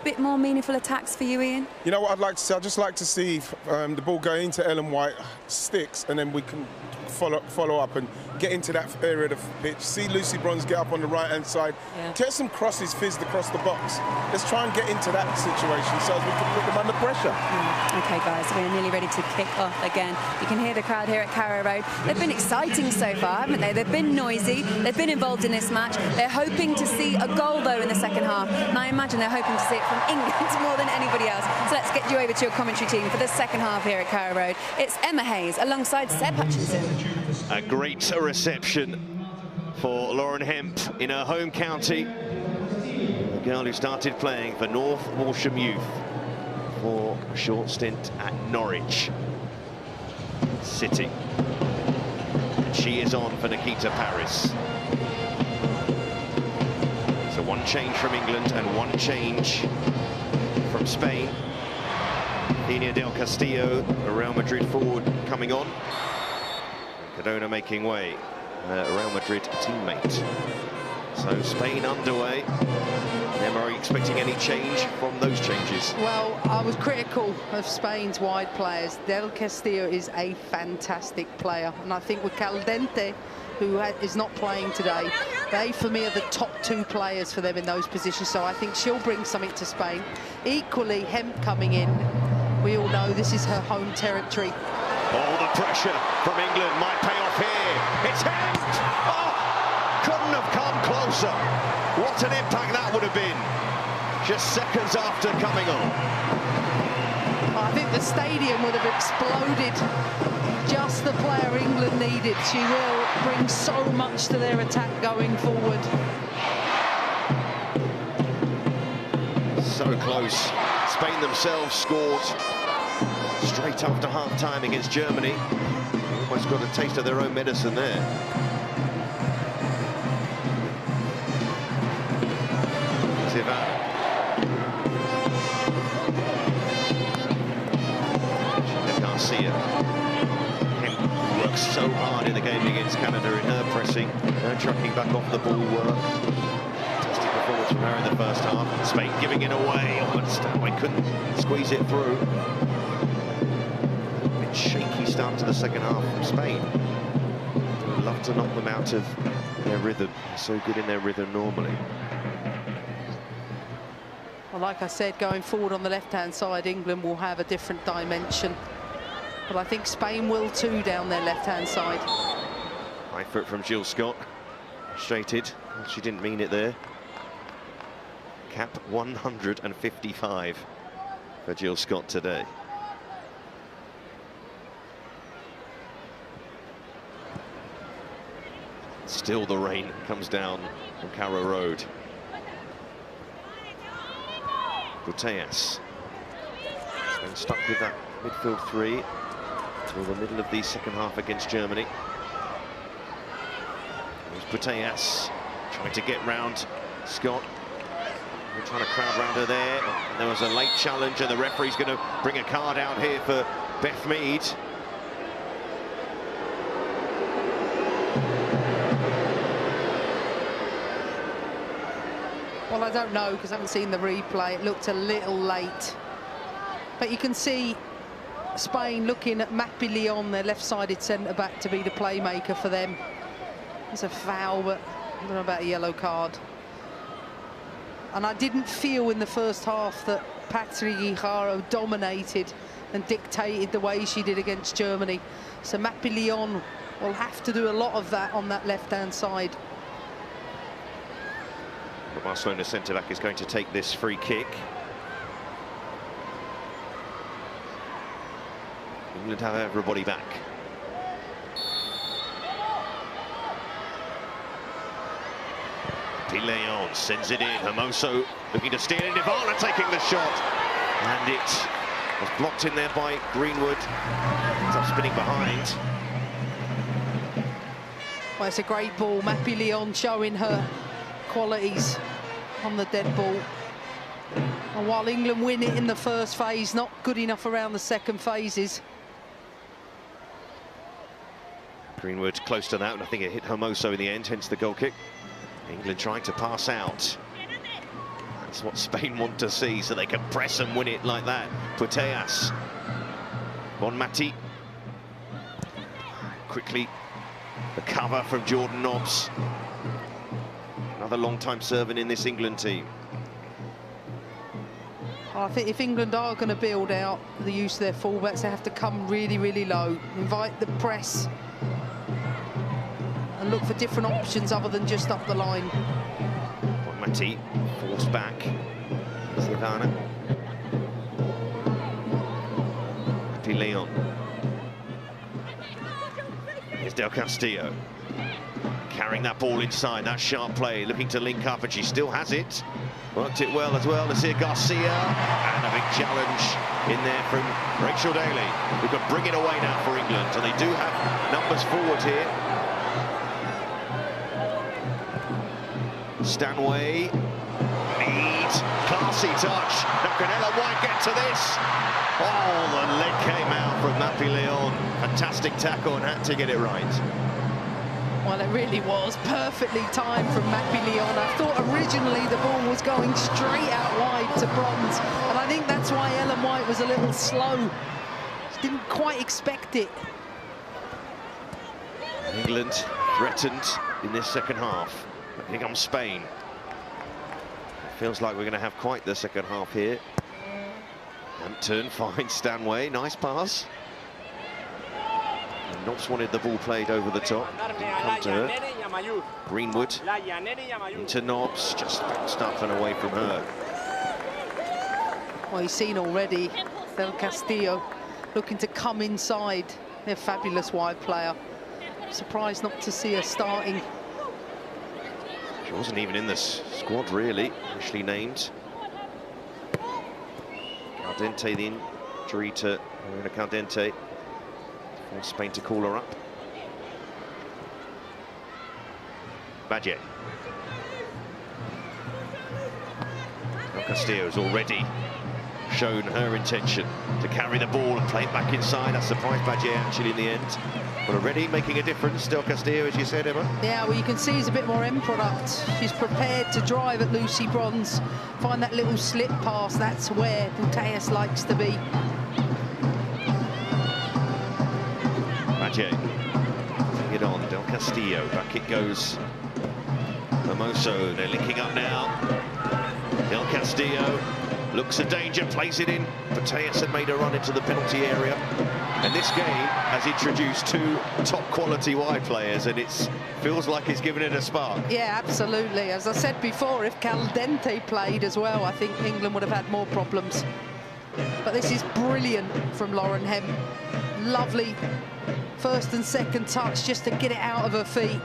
Bit more meaningful attacks for you, Ian? You know what I'd like to see? I'd just like to see the ball go into Ellen White, sticks, and then we can follow up and get into that area of the pitch. See Lucy Bronze get up on the right-hand side. Yeah. Get some crosses fizzed across the box. Let's try and get into that situation so as we can put them under pressure. OK, guys, we're nearly ready to kick off again. You can hear the crowd here at Carrow Road. They've been exciting so far, haven't they? They've been noisy. They've been involved in this match. They're hoping to see a goal, though, in the second half. And I imagine they're hoping to see it from England more than anybody else. So let's get you over to your commentary team for the second half here at Carrow Road. It's Emma Hayes alongside Seb Hutchinson. A great reception for Lauren Hemp in her home county. The girl who started playing for North Walsham Youth for a short stint at Norwich City. And she is on for Nikita Paris. So one change from England and one change from Spain. Ina Del Castillo, the Real Madrid forward, coming on. Cardona making way, Real Madrid teammate. So Spain underway. Emma, are you expecting any change from those changes? Well, I was critical of Spain's wide players. Del Castillo is a fantastic player, and I think with Caldente, who is not playing today, they for me are the top two players for them in those positions, so I think she'll bring something to Spain. Equally, Hemp coming in, we all know this is her home territory. All the pressure from England might pay off here. It's Hemp! Oh, couldn't have come closer. What an impact that would have been just seconds after coming on. I think the stadium would have exploded. Just the player England needed. She will bring so much to their attack going forward. So close. Spain themselves scored straight after half-time against Germany. Almost got a taste of their own medicine there. Garcia. Hemp works so hard in the game against Canada in her pressing, her trucking back off the ball work. Fantastic performance from her in the first half. Spain giving it away, but Stanway couldn't squeeze it through. A bit shaky start to the second half from Spain. Would love to knock them out of their rhythm. They're so good in their rhythm normally. Well, like I said, going forward on the left-hand side, England will have a different dimension. But I think Spain will too down their left-hand side. High foot from Jill Scott. Frustrated. She didn't mean it there. Cap 155 for Jill Scott today. Still the rain comes down from Carrow Road. Buteas has been stuck with that midfield three till the middle of the second half against Germany. There's Buteas trying to get round Scott. They're trying to crowd round her there. And there was a late challenge, and the referee's going to bring a card out here for Beth Mead. Well, I don't know because I haven't seen the replay. It looked a little late. But you can see Spain looking at Mappy Leon, their left-sided centre-back, to be the playmaker for them. It's a foul, but I don't know about a yellow card. And I didn't feel in the first half that Patri Guijarro dominated and dictated the way she did against Germany. So Mappy Leon will have to do a lot of that on that left-hand side. The Barcelona centre-back is going to take this free kick. England have everybody back. Leon sends it in. Hermoso looking to steal it. Nirvana taking the shot. And it was blocked in there by Greenwood. Ends up spinning behind. Well, it's a great ball. Mappy Leon showing her qualities on the dead ball. And while England win it in the first phase, not good enough around the second phases. Greenwood close to that, and I think it hit Hermoso in the end, hence the goal kick. England trying to pass out. That's what Spain want to see, so they can press and win it like that. Puteas. Bonmati quickly The cover from Jordan Nobbs. Another long-time serving in this England team. I think if England are going to build out the use of their fullbacks, they have to come really, really low, invite the press, and look for different options other than just up the line. Mati forced back. Savannah. Happy Leon. Here's Del Castillo. Carrying that ball inside, that sharp play, looking to link up, and she still has it. Worked it well as well. Let's see Garcia, and a big challenge in there from Rachel Daly, who can bring it away now for England, and they do have numbers forward here. Stanway, neat, classy touch. Now can Ellen White get to this? Oh, the leg came out from Mappy Leon. Fantastic tackle and had to get it right. Well, it really was perfectly timed from Mappy Leon. I thought originally the ball was going straight out wide to Bronze, and I think that's why Ellen White was a little slow. She didn't quite expect it. England threatened in this second half. Here comes Spain. Feels like we're going to have quite the second half here. Hampton finds Stanway, nice pass. And Nobbs wanted the ball played over the top. Didn't come to her. Greenwood into Nobbs, just bounced up and away from her. Well, you've seen already Del Castillo looking to come inside. They're a fabulous wide player. Surprised not to see her starting. She wasn't even in the squad, really, initially named. Caldente, the injury to Marina Caldente. For Spain to call her up. Badge. Del Castillo's already shown her intention to carry the ball and play it back inside. I surprised Badge actually in the end. But already making a difference, Del Castillo, as you said, Emma. Yeah, well, you can see he's a bit more end product. She's prepared to drive at Lucy Bronze, find that little slip pass. That's where Putellas likes to be. Badge. It on, Del Castillo. Back it goes. Hermoso, they're linking up now. Del Castillo looks a danger, plays it in. Putellas had made a run into the penalty area. And this game has introduced two top-quality wide players, and it feels like it's given it a spark. Yeah, absolutely. As I said before, if Caldente played as well, I think England would have had more problems. But this is brilliant from Lauren Hemp. Lovely first and second touch just to get it out of her feet.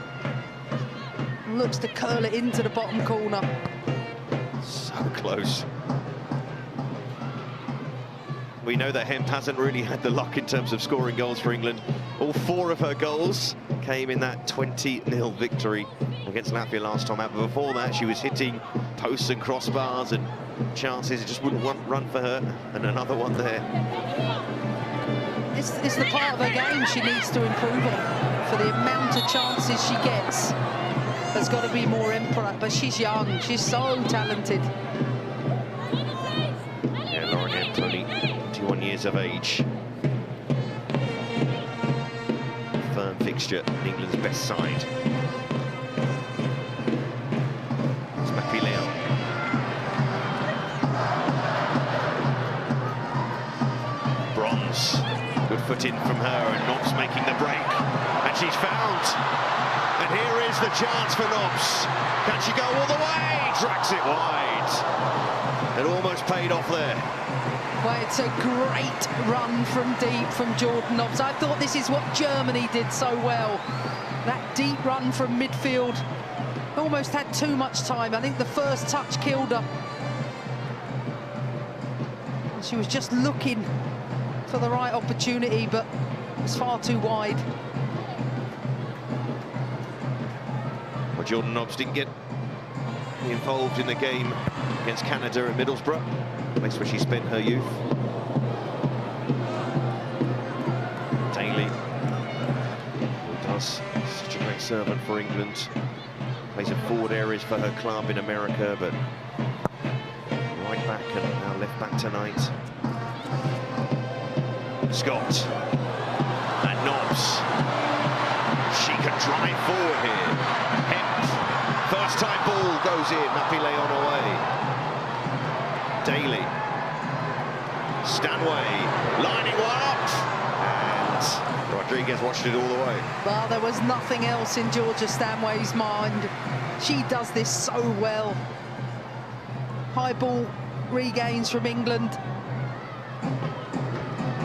Looks to curl it into the bottom corner. So close. We know that Hemp hasn't really had the luck in terms of scoring goals for England. All 4 of her goals came in that 20-0 victory against Latvia last time out. But before that, she was hitting posts and crossbars and chances. It just wouldn't run for her. And another one there. It's the part of her game she needs to improve on. For the amount of chances she gets, there's got to be more input. But she's young. She's so talented. Yeah, Lauren Hemp, only 21 years of age. Firm fixture in England's best side. It's Mappy Leon. Bronze. Good foot in from her, and Nobbs making the break. And she's found. And here is the chance for Nobbs. Can she go all the way? Drags it wide. It almost paid off there. Well, it's a great run from deep from Jordan Nobbs. I thought this is what Germany did so well. That deep run from midfield. Almost had too much time. I think the first touch killed her. She was just looking for the right opportunity, but it was far too wide. Well, Jordan Nobbs didn't get involved in the game against Canada at Middlesbrough, the place where she spent her youth. Daly, who does such a great servant for England, plays in forward areas for her club in America, but right back and now left back tonight. Scott and Nobbs She can drive forward here. Hemp. First time ball goes in. Mappy Leon away. Daly. Stanway lining one up. And Rodriguez watched it all the way. Well, there was nothing else in Georgia Stanway's mind. She does this so well. High ball regains from England.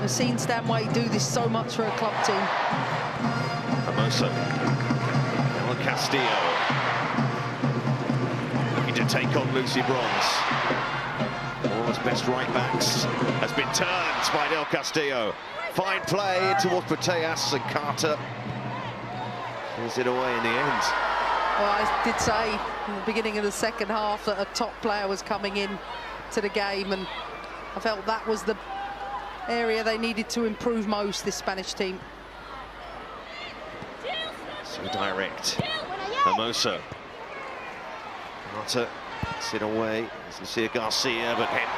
I've seen Stanway do this so much for a club team. Hermoso. El Castillo. Looking to take on Lucy Bronze. All his best right backs has been turned by Del Castillo. Fine play towards Putellas, and Carter pulls it away in the end. Well, I did say in the beginning of the second half that a top player was coming in to the game, and I felt that was the area they needed to improve most, this Spanish team. So direct. Hermoso. Carter gets it away. Lucia Garcia, but Hemp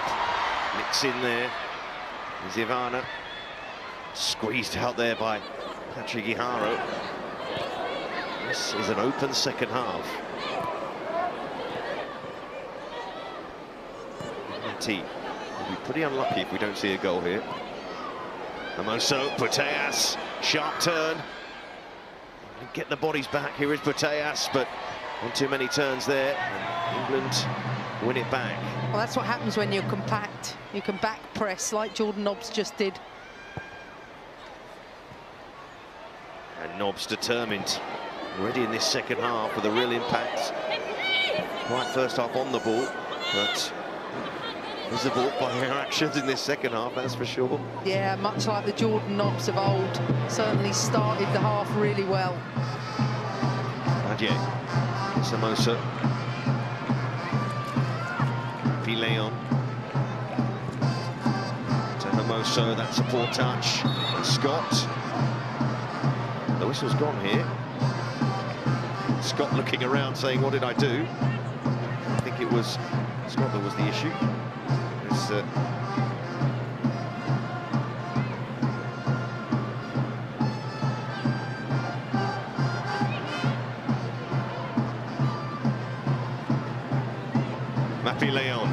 nicks in there. There's Ivana. Squeezed out there by Patrick Guijarro. This is an open second half. T will be pretty unlucky if we don't see a goal here. Hermoso, Putellas, sharp turn. Get the bodies back. Here is Putellas, but not too many turns there. And England win it back. Well, that's what happens when you're compact. You can back press like Jordan Nobbs just did. And Nobbs determined already in this second half with a real impact. Right first half on the ball, but visible by her actions in this second half, that's for sure. Yeah, much like the Jordan Nobbs of old, certainly started the half really well. Adieu. Hermoso. Leon. To Hermoso, that support touch. And Scott. The whistle's gone here. Scott looking around saying, what did I do? I think it was Scott that was the issue. It's, Mappy Leon.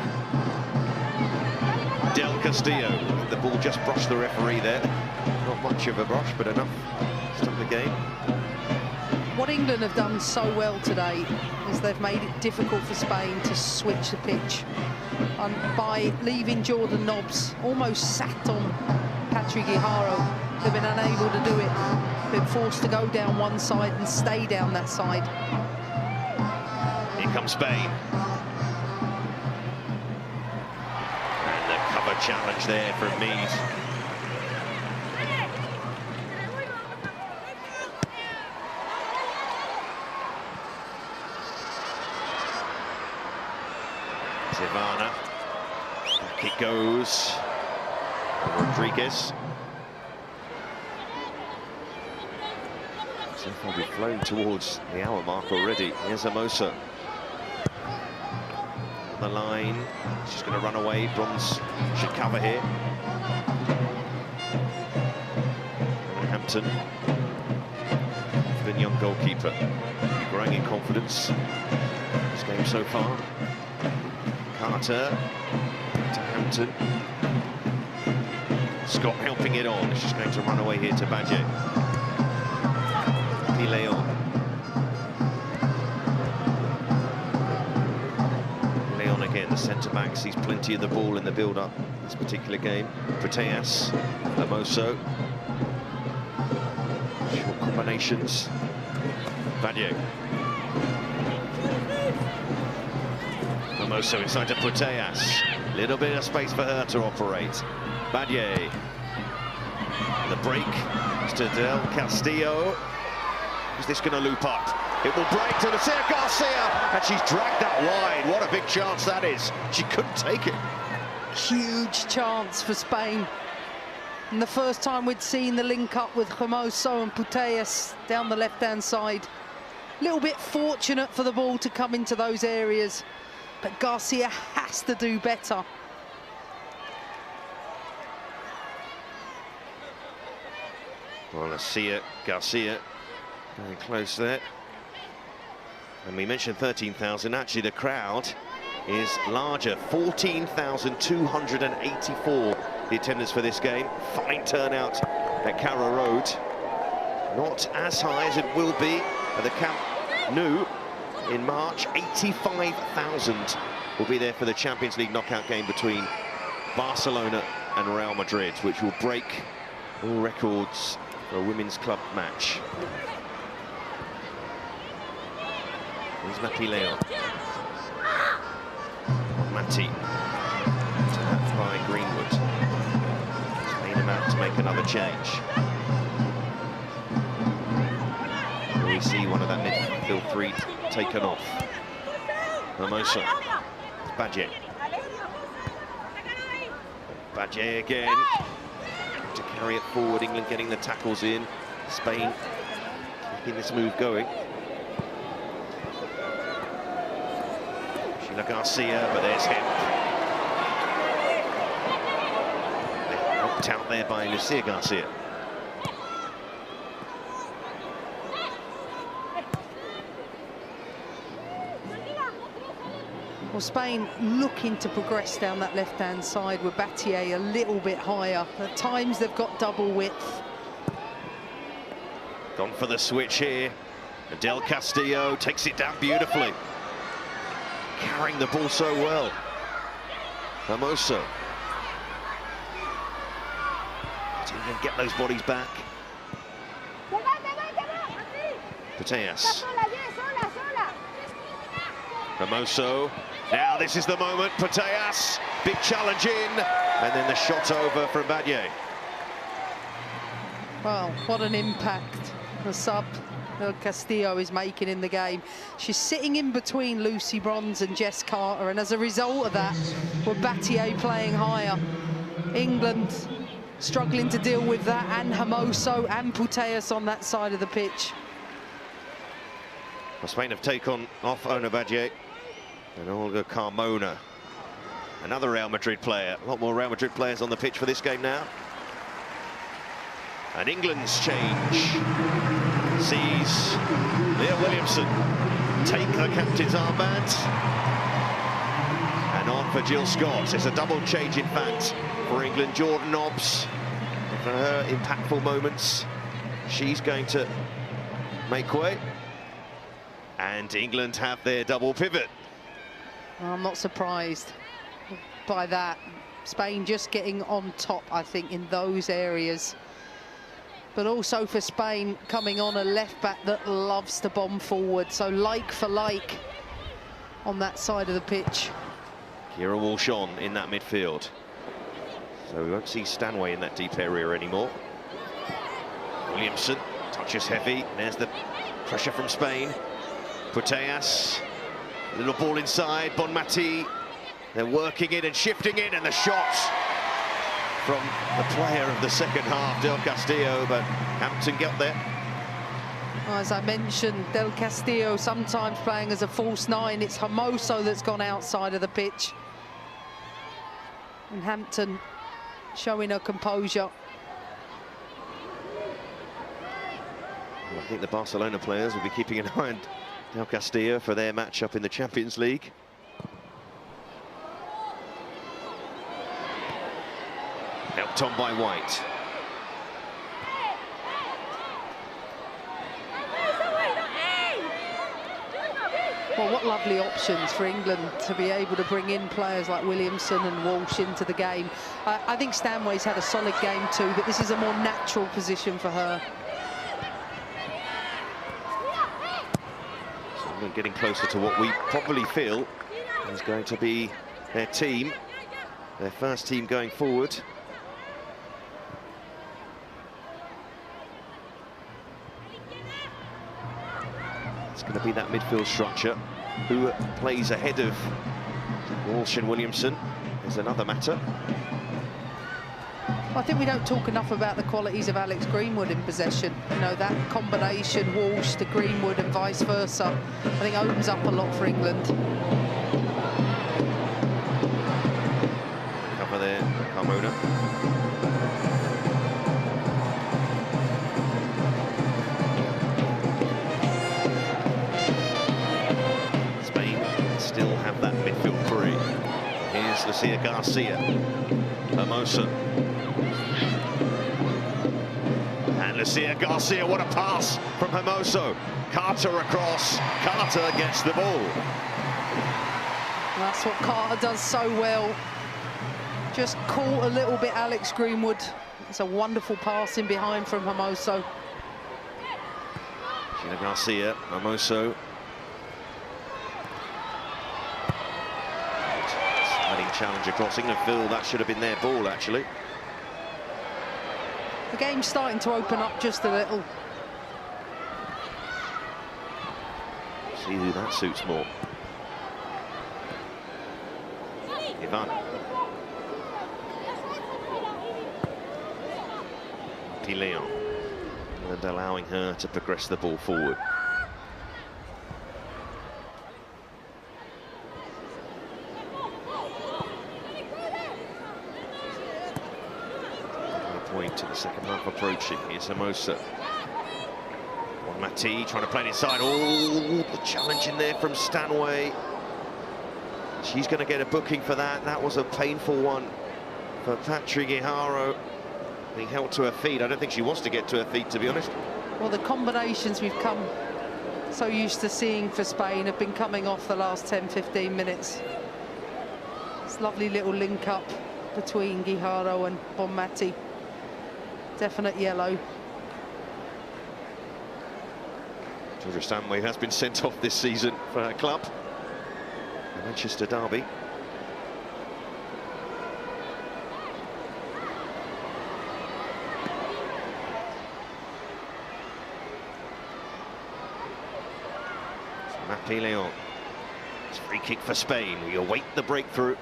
Del Castillo. The ball just brushed the referee there. Not much of a brush, but enough to stop the game. What England have done so well today is they've made it difficult for Spain to switch the pitch. And by leaving Jordan Nobbs almost sat on Patrick Guijarro, they've been unable to do it. Been forced to go down one side and stay down that side. Here comes Spain. And the cover challenge there from Mead. Ivana. Back it goes. Rodriguez. So far we've flown towards the hour mark already. Here's Hermoso. On the line. She's going to run away. Bronze should cover here. Hampton. The young goalkeeper. Growing in confidence. This game so far. Carter to Hampton. Scott helping it on. She's going to run away here to Badger. Leon. Leon again, the centre-back, sees plenty of the ball in the build-up this particular game. Putellas, Hermoso. Short combinations. Badger. Hermoso inside to Putellas. Little bit of space for her to operate. Badger. The break is to Del Castillo. Is this going to loop up? It will break to Lucia Garcia, and she's dragged that wide. What a big chance that is. She couldn't take it. Huge chance for Spain. And the first time we'd seen the link up with Hermoso and Putellas down the left-hand side. A little bit fortunate for the ball to come into those areas, but Garcia has to do better. Well, Garcia Very close there. And we mentioned 13,000. Actually, the crowd is larger. 14,284 the attendance for this game. Fine turnout at Carrow Road. Not as high as it will be at the Camp Nou in March. 85,000 will be there for the Champions League knockout game between Barcelona and Real Madrid, which will break all records for a women's club match. Here's Mati Leon. Mati. Tapped by Greenwood. Spain about to make another change. Here we see one of that midfield three taken off. Hermoso. Badje. Badje again. To carry it forward. England getting the tackles in. Spain keeping this move going. Garcia, but there's him. Knocked out there by Lucia Garcia. Well, Spain looking to progress down that left-hand side with Battier a little bit higher. At times they've got double width. Gone for the switch here. Del Castillo takes it down beautifully. Carrying the ball so well. Hermoso. To even get those bodies back. Putellas. Hermoso. Now this is the moment. Putellas. Big challenge in. And then the shot over from Badje. Well, what an impact the sub Del Castillo is making in the game. She's sitting in between Lucy Bronze and Jess Carter, and as a result of that, with Battier playing higher, England struggling to deal with that, and Hermoso and Putellas on that side of the pitch. Well, Spain have taken off Ona Badje and Olga Carmona, another Real Madrid player. A lot more Real Madrid players on the pitch for this game now. And England's change sees Leah Williamson take the captain's armband, and on for Jill Scott. It's a double change, in fact, for England. Jordan Nobbs, for her impactful moments, she's going to make way, and England have their double pivot. I'm not surprised by that. Spain just getting on top, I think, in those areas. But also for Spain, coming on a left-back that loves to bomb forward. So like for like on that side of the pitch. Keira Walsh on in that midfield. So we won't see Stanway in that deep area anymore. Williamson touches heavy. There's the pressure from Spain. Putellas, little ball inside. Bonmati, they're working it and shifting it, and the shot from the player of the second half, Del Castillo, but Hampton got there. As I mentioned, Del Castillo sometimes playing as a false nine. It's Hermoso that's gone outside of the pitch. And Hampton showing her composure. Well, I think the Barcelona players will be keeping an eye on Del Castillo for their match-up in the Champions League. Helped on by White. Well, what lovely options for England to be able to bring in players like Williamson and Walsh into the game. I think Stanway's had a solid game too, but this is a more natural position for her. So England getting closer to what we probably feel is going to be their team, their first team going forward. It's going to be that midfield structure. Who plays ahead of Walsh and Williamson is another matter. I think we don't talk enough about the qualities of Alex Greenwood in possession. You know, that combination, Walsh to Greenwood and vice versa, I think opens up a lot for England. Cover there, Carmona. It's Lucia Garcia. Hermoso. And Lucia Garcia, what a pass from Hermoso. Carter across. Carter gets the ball. That's what Carter does so well. Just caught a little bit Alex Greenwood. It's a wonderful passing behind from Hermoso. Gina Garcia, Hermoso. Sliding challenge across England. Phil, that should have been their ball, actually. The game's starting to open up just a little. See who that suits more. Ivan. Leon. And allowing her to progress the ball forward. Point to the second half approaching. Here's Hermoso. Mati trying to play it inside. Oh, the challenge in there from Stanway. She's going to get a booking for that. That was a painful one for Patri Guijarro. Being held to her feet. I don't think she wants to get to her feet, to be honest. Well, the combinations we've come so used to seeing for Spain have been coming off the last 10-15 minutes. This lovely little link up between Guijarro and Bonmati. Definite yellow. Georgia Stanway has been sent off this season for her club. The Manchester derby. Mappy Leon. It's a free kick for Spain. We await the breakthrough.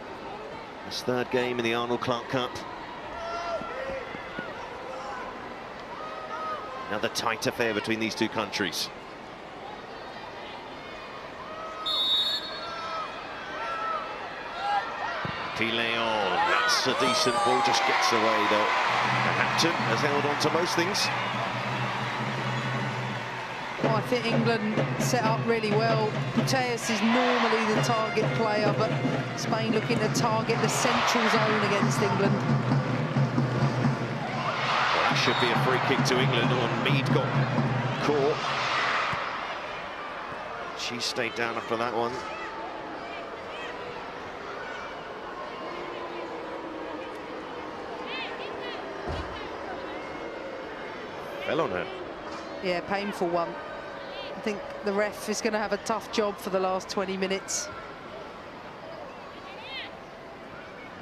This third game in the Arnold Clark Cup. Another tight affair between these two countries. Mappy Leon. That's a decent ball. Just gets away though. Hampton has held on to most things. Well, I think England set up really well. Putellas is normally the target player, but Spain looking to target the central zone against England. Well, that should be a free kick to England. Mead got caught. She stayed down after that one. Fell on her. Yeah, painful one. I think the ref is going to have a tough job for the last 20 minutes.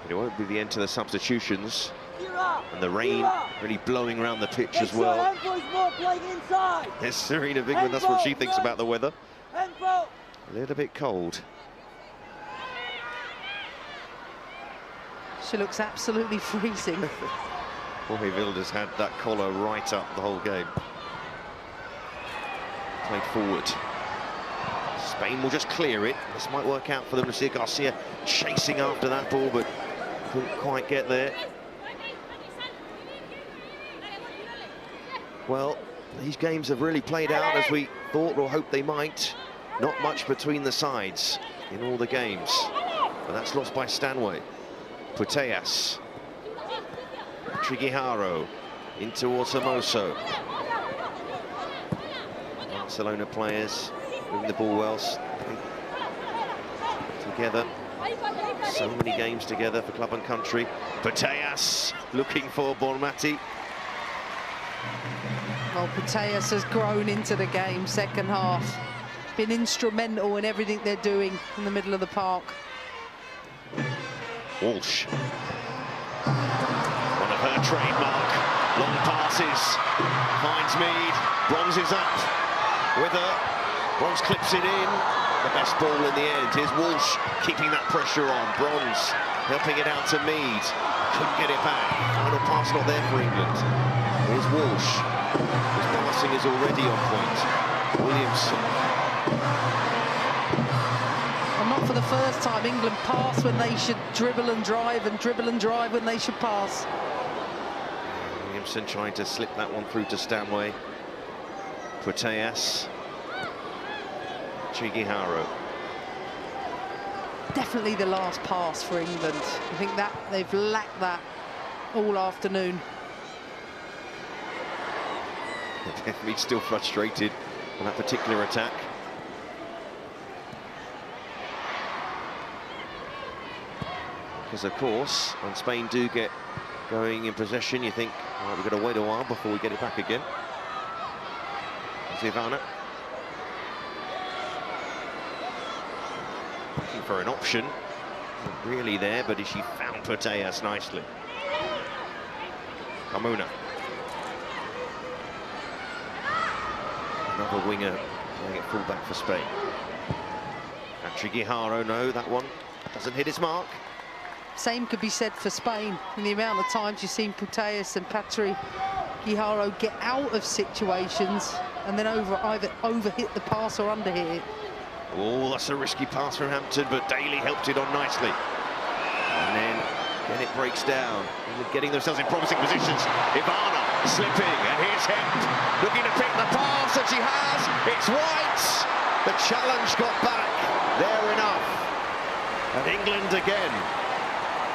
It won't be the end to the substitutions. And the rain really blowing around the pitch as well. There's Serena Wigman, that's what she thinks about the weather. A little bit cold. She looks absolutely freezing. Jorge Vilda's had that collar right up the whole game. Played forward. Spain will just clear it. This might work out for them. Lucia Garcia chasing after that ball, but couldn't quite get there. Well, these games have really played out as we thought or hoped they might. Not much between the sides in all the games. But that's lost by Stanway. Putellas. Patri Guijarro in towards Hermoso. Barcelona players moving the ball well together. So many games together for club and country. Putellas looking for Bonmati. Well, Putellas has grown into the game second half. Been instrumental in everything they're doing in the middle of the park. Walsh. One of her trademark long passes. Finds Mead. Bronze is up with her. Bronze clips it in. The best ball in the end. Here's Walsh keeping that pressure on. Bronze helping it out to Mead. Couldn't get it back. Final pass not there for England. Here's Walsh. His passing is already on point. Williamson. And not for the first time, England pass when they should dribble and drive when they should pass. Williamson trying to slip that one through to Stanway. Putellas. Guijarro. definitely the last pass for England. I think that they've lacked that all afternoon. Definitely still frustrated on that particular attack. Because of course, when Spain do get going in possession, you think, oh, we've got to wait a while before we get it back again. There's Ivana. Looking for an option. Not really there, but she found Putellas nicely. Carmona. Another winger playing at full-back for Spain. Patrick Guijarro, no, that one doesn't hit its mark. Same could be said for Spain. In the amount of times you've seen Putellas and Patrick Guijarro get out of situations and then either overhit the pass or underhit it. Oh, that's a risky pass from Hampton, but Daly helped it on nicely. And then it breaks down. Getting themselves in promising positions. Ivana slipping, and here's Hemp looking to pick the pass, and she has. It's White. The challenge got back. There enough. And England again,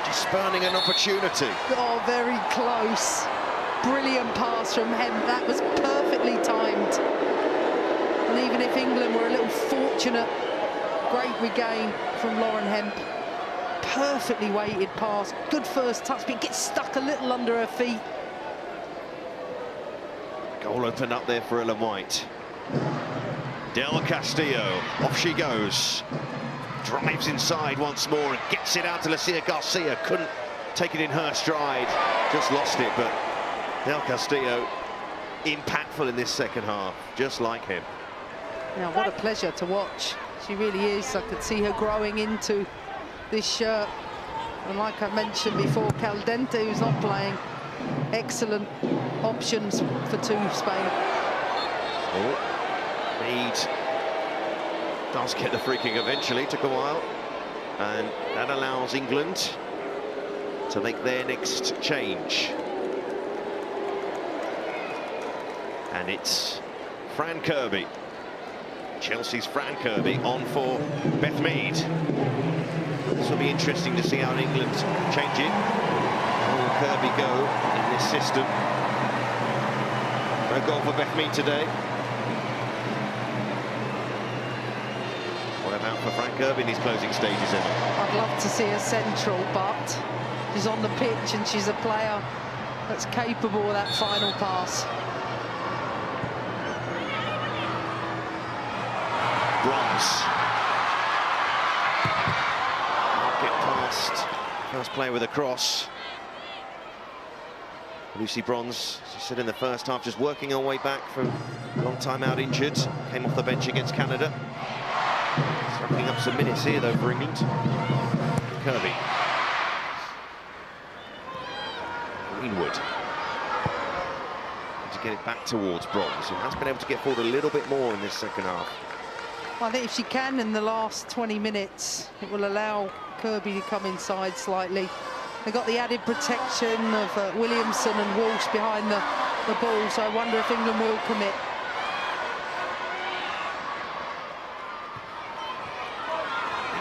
just spurning an opportunity. Oh, very close. Brilliant pass from Hemp. That was perfectly timed. And even if England were a little fortunate, great regain from Lauren Hemp. Perfectly weighted pass. Good first touch, but it gets stuck a little under her feet. Goal opened up there for Ellen White. Del Castillo, off she goes. Drives inside once more and gets it out to Lucia Garcia. Couldn't take it in her stride, just lost it, but Del Castillo impactful in this second half, just like him. Now, what a pleasure to watch. She really is. I could see her growing into this shirt. And like I mentioned before, Caldente, who's not playing, excellent options for Spain. Oh, Mead does get the free kick eventually, took a while. And that allows England to make their next change. And it's Fran Kirby. Chelsea's Fran Kirby on for Beth Mead. This will be interesting to see how England change it. How will Kirby go in this system? No goal for Beth Mead today. What about for Fran Kirby in these closing stages, Emma? I'd love to see her central, but she's on the pitch and she's a player that's capable of that final pass. Bronze. Get past first player with a cross. Lucy Bronze, she said in the first half, just working her way back from a long time out injured. Came off the bench against Canada. Racking up some minutes here though for England. Kirby. Greenwood. To get it back towards Bronze, who has been able to get forward a little bit more in this second half. Well, I think if she can in the last 20 minutes, it will allow Kirby to come inside slightly. They've got the added protection of Williamson and Walsh behind the ball, so I wonder if England will commit.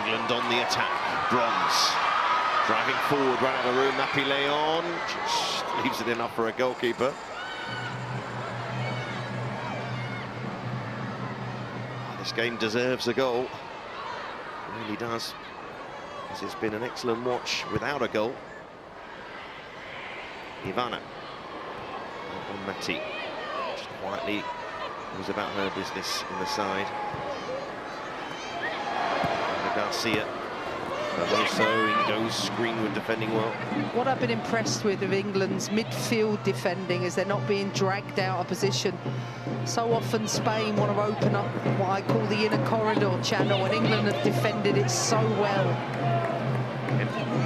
England on the attack. Bronze driving forward, right out of the room. Mappy Leon just leaves it enough for a goalkeeper. This game deserves a goal. It really does. Because it's been an excellent watch without a goal. Ivana. On Mati. Just quietly was about her business on the side. And Garcia. Also goes Greenwood defending well. What I've been impressed with England's midfield defending is they're not being dragged out of position. So often Spain want to open up what I call the inner corridor channel, and England have defended it so well.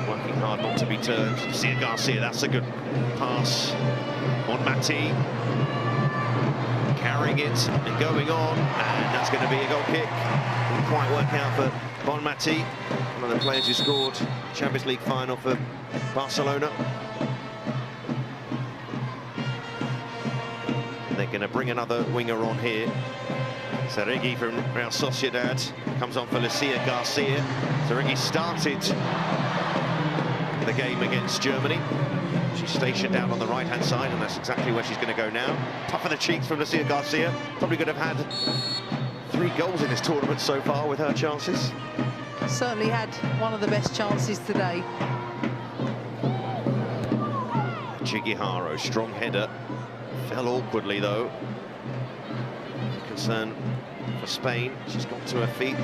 Working hard not to be turned. Lucia Garcia, that's a good pass on Mati. Carrying it and going on, and that's going to be a goal kick. Didn't quite work out for Bon Mati, one of the players who scored Champions League final for Barcelona. And they're going to bring another winger on here. Saregi from Real Sociedad comes on for Lucia Garcia. Saregi started the game against Germany. She's stationed out on the right-hand side, and that's exactly where she's going to go now. Tough in the cheeks from Lucia Garcia. Probably could have had 3 goals in this tournament so far with her chances. Certainly had one of the best chances today. Chigiharo, strong header. Fell awkwardly, though. Concern for Spain. She's got to her feet.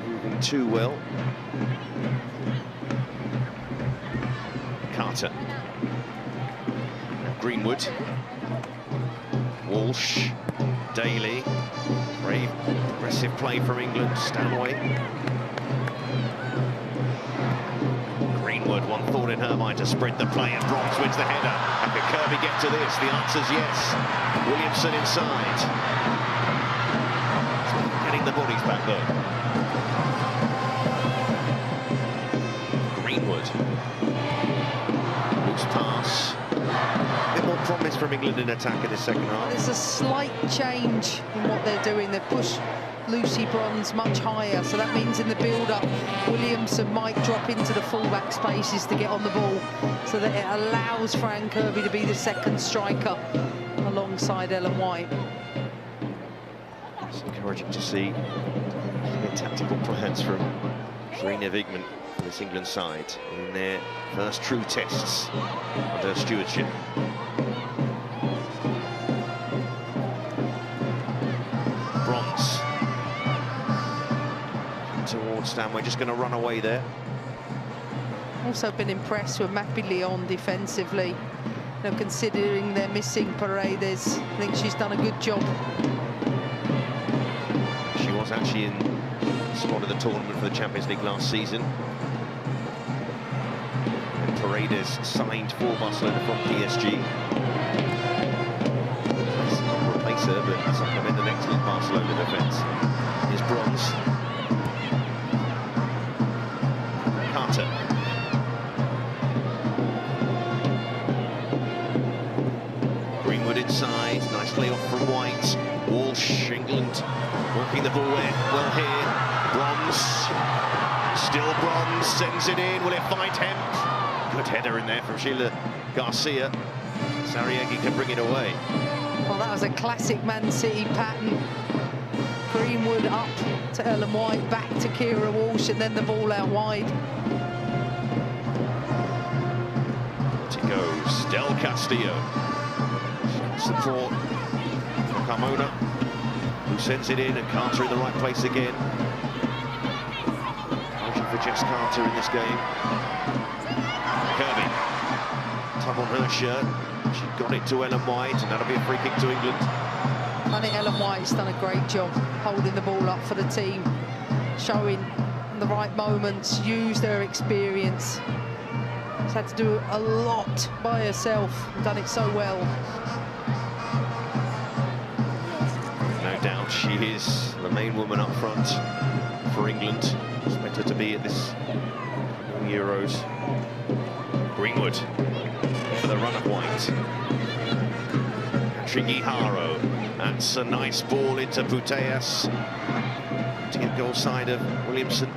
Moving too well. Carter. Greenwood. Walsh. Daly. Brave, aggressive play from England. Stanway. Greenwood, one thought in her mind to spread the play, and Bronze wins the header. How can Kirby get to this? The answer's yes. Williamson inside. Getting the bodies back, though. Greenwood. Loose pass. A bit more promise from England in attack in the second half. There's a slight change in what they're doing. They push Lucy Bronze much higher, so that means in the build-up, Williamson might drop into the full-back spaces to get on the ball, so that it allows Fran Kirby to be the second striker alongside Ellen White. It's encouraging to see the tactical plans from Sarina Wigman for this England side in their first true tests under stewardship. Bronze towards Stanway, just going to run away there. Also been impressed with Mappy Leon defensively. You know, considering they're missing Paredes, I think she's done a good job. She was actually in the squad of the tournament for the Champions League last season. And Paredes signed for Barcelona from PSG. Not replace her, but supplement an excellent Barcelona defence. Here's Bronze. Carter. Greenwood inside, nicely off from White. Walsh, England walking the ball well here. Bronze, still Bronze, sends it in. Will it find Hemp? Good header in there from Sheila Garcia. Sarriegi can bring it away. Well, that was a classic Man City pattern. Greenwood up to Ellen White, back to Kira Walsh, and then the ball out wide. It goes Del Castillo. Support Carmona, who sends it in, and Carter in the right place again. Encouraging for Jess Carter in this game. Kirby, tug on her shirt. She got it to Ellen White, and that'll be a free kick to England. I think Ellen White's done a great job holding the ball up for the team, showing the right moments, used her experience. She's had to do a lot by herself, done it so well. No doubt she is the main woman up front for England. Expect her to be at this Euros. Greenwood for the run of White. Chigiharo. That's a nice ball into Putellas to get goal side of Williamson.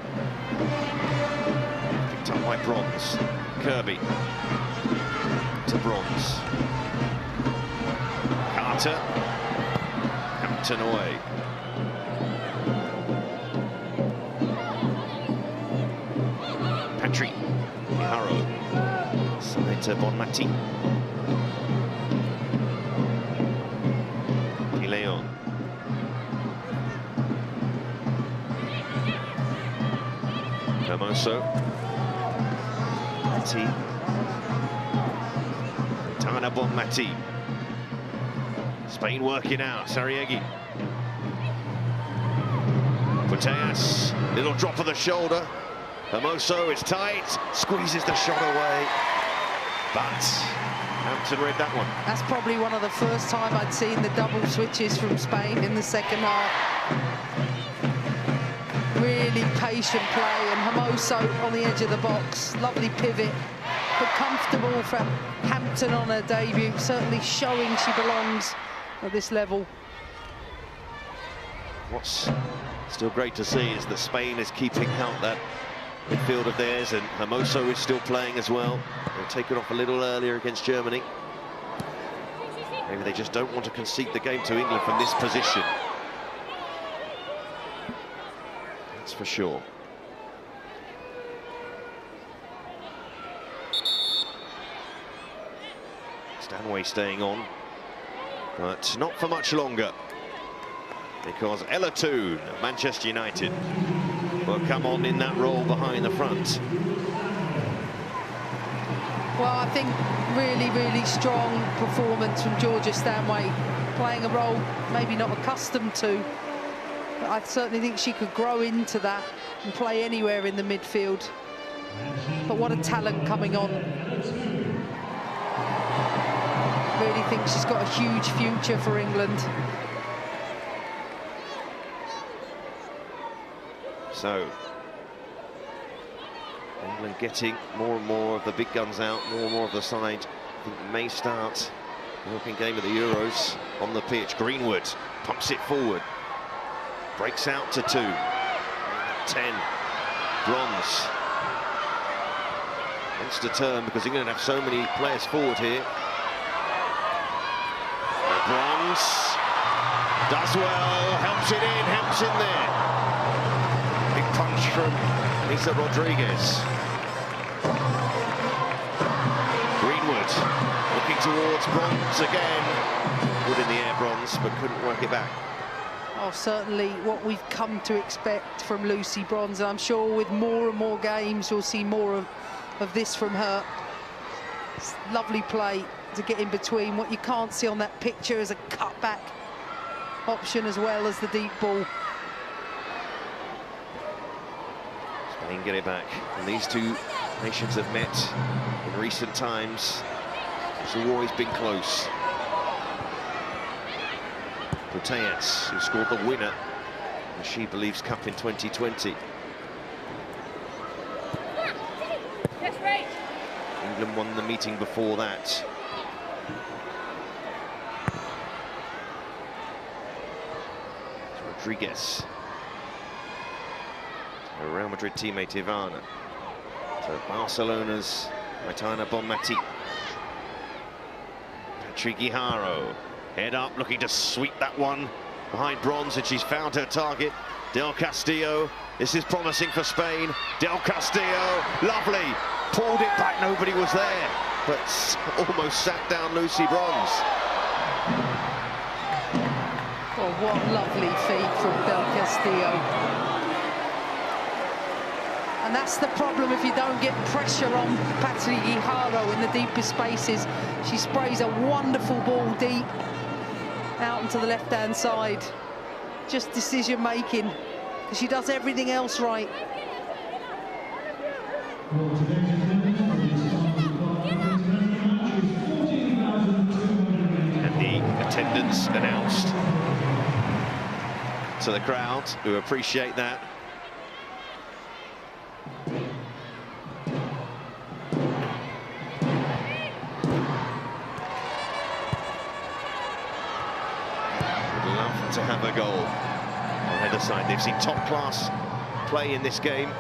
Picked up by Bronze. Kirby to Bronze. Carter. Hampton away. Patry. Chigiharo. Side to Bonmati. Leon. Hermoso. Mati. Tana Bonmati. Spain working out. Sarriegi. Putellas. Little drop of the shoulder. Hermoso is tight. Squeezes the shot away. But Hampton read that one. That's probably one of the first time I'd seen the double switches from Spain in the second half. Really patient play, and Hermoso on the edge of the box. Lovely pivot, but comfortable from Hampton on her debut. Certainly showing she belongs at this level. what's still great to see is that Spain is keeping out that midfield of theirs, and Hermoso is still playing as well. They've taken off a little earlier against Germany. Maybe they just don't want to concede the game to England from this position. That's for sure. Stanway staying on, but not for much longer, because Ella Toone of Manchester United will come on in that role behind the front. Well, I think really strong performance from Georgia Stanway, playing a role maybe not accustomed to, but I certainly think she could grow into that and play anywhere in the midfield. But what a talent coming on. Really think she's got a huge future for England. So, England getting more and more of the big guns out, more and more of the side. I think may start the European game of the Euros on the pitch. Greenwood pumps it forward, breaks out to 2. 10, Bronze. Wants to turn because England have so many players forward here. Bronze does well, helps it in, helps in there. Big punch from Lisa Rodriguez. Greenwood looking towards Bronze again. Good in the air, Bronze, but couldn't work it back. Oh, certainly what we've come to expect from Lucy Bronze. I'm sure with more and more games you'll see more of this from her. It's lovely play to get in between. What you can't see on that picture is a cutback option as well as the deep ball. Spain get it back. And these two nations have met in recent times. It's always been close. Putellas, who scored the winner in the She Believes Cup in 2020. England won the meeting before that. Rodriguez. Her Real Madrid teammate Ivana. To Barcelona's Aitana Bonmati. Patrick Guijarro. Head up, looking to sweep that one behind Bronze, and she's found her target. Del Castillo. This is promising for Spain. Del Castillo, lovely. Pulled it back, nobody was there, but almost sat down Lucy Bronze. Oh, what lovely feat from Del Castillo. And that's the problem if you don't get pressure on Patrick Guijarro in the deepest spaces. She sprays a wonderful ball deep out into the left-hand side. Just decision making, because she does everything else right. And the attendance announced to the crowd, who appreciate that. Would love to have a goal on either side. They've seen top-class play in this game.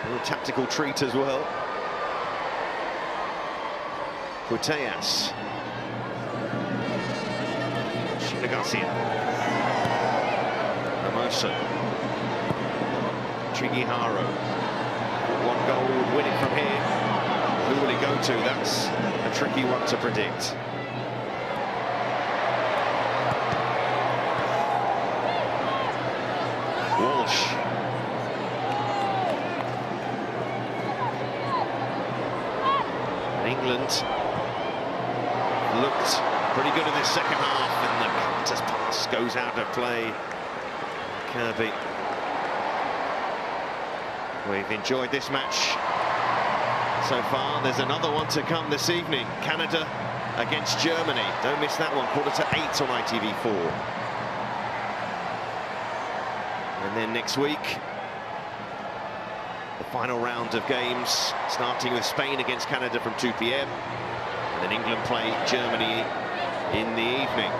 A little tactical treat as well. Putellas. Sheila Garcia. Hermoso. Guijarro. One goal would win it from here. Who will it go to? That's a tricky one to predict. Walsh. England looked pretty good in this second half, and the contest pass goes out of play. Kirby. We've enjoyed this match so far. There's another one to come this evening. Canada against Germany. Don't miss that one, 7:45 on ITV4. And then next week, the final round of games, starting with Spain against Canada from 2 p.m. And then England play Germany in the evening.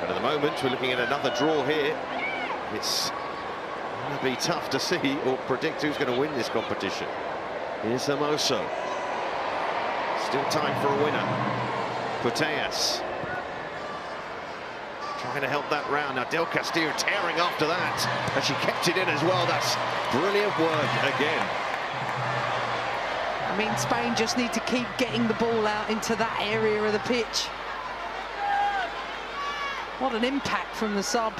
But at the moment, we're looking at another draw here. It's going to be tough to see or predict who's going to win this competition. Here's Hermoso. Still time for a winner. Putellas trying to help that round. Now Del Castillo tearing after that, and she kept it in as well. That's brilliant work again. I mean, Spain just need to keep getting the ball out into that area of the pitch. What an impact from the sub.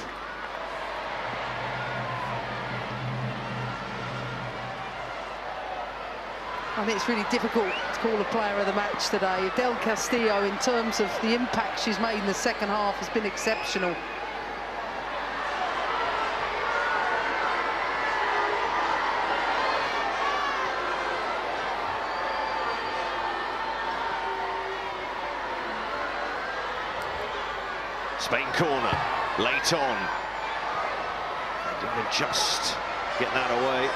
And it's really difficult to call a player of the match today. Del Castillo, in terms of the impact she's made in the second half, has been exceptional. Spain corner, late on. They're going to just get that away.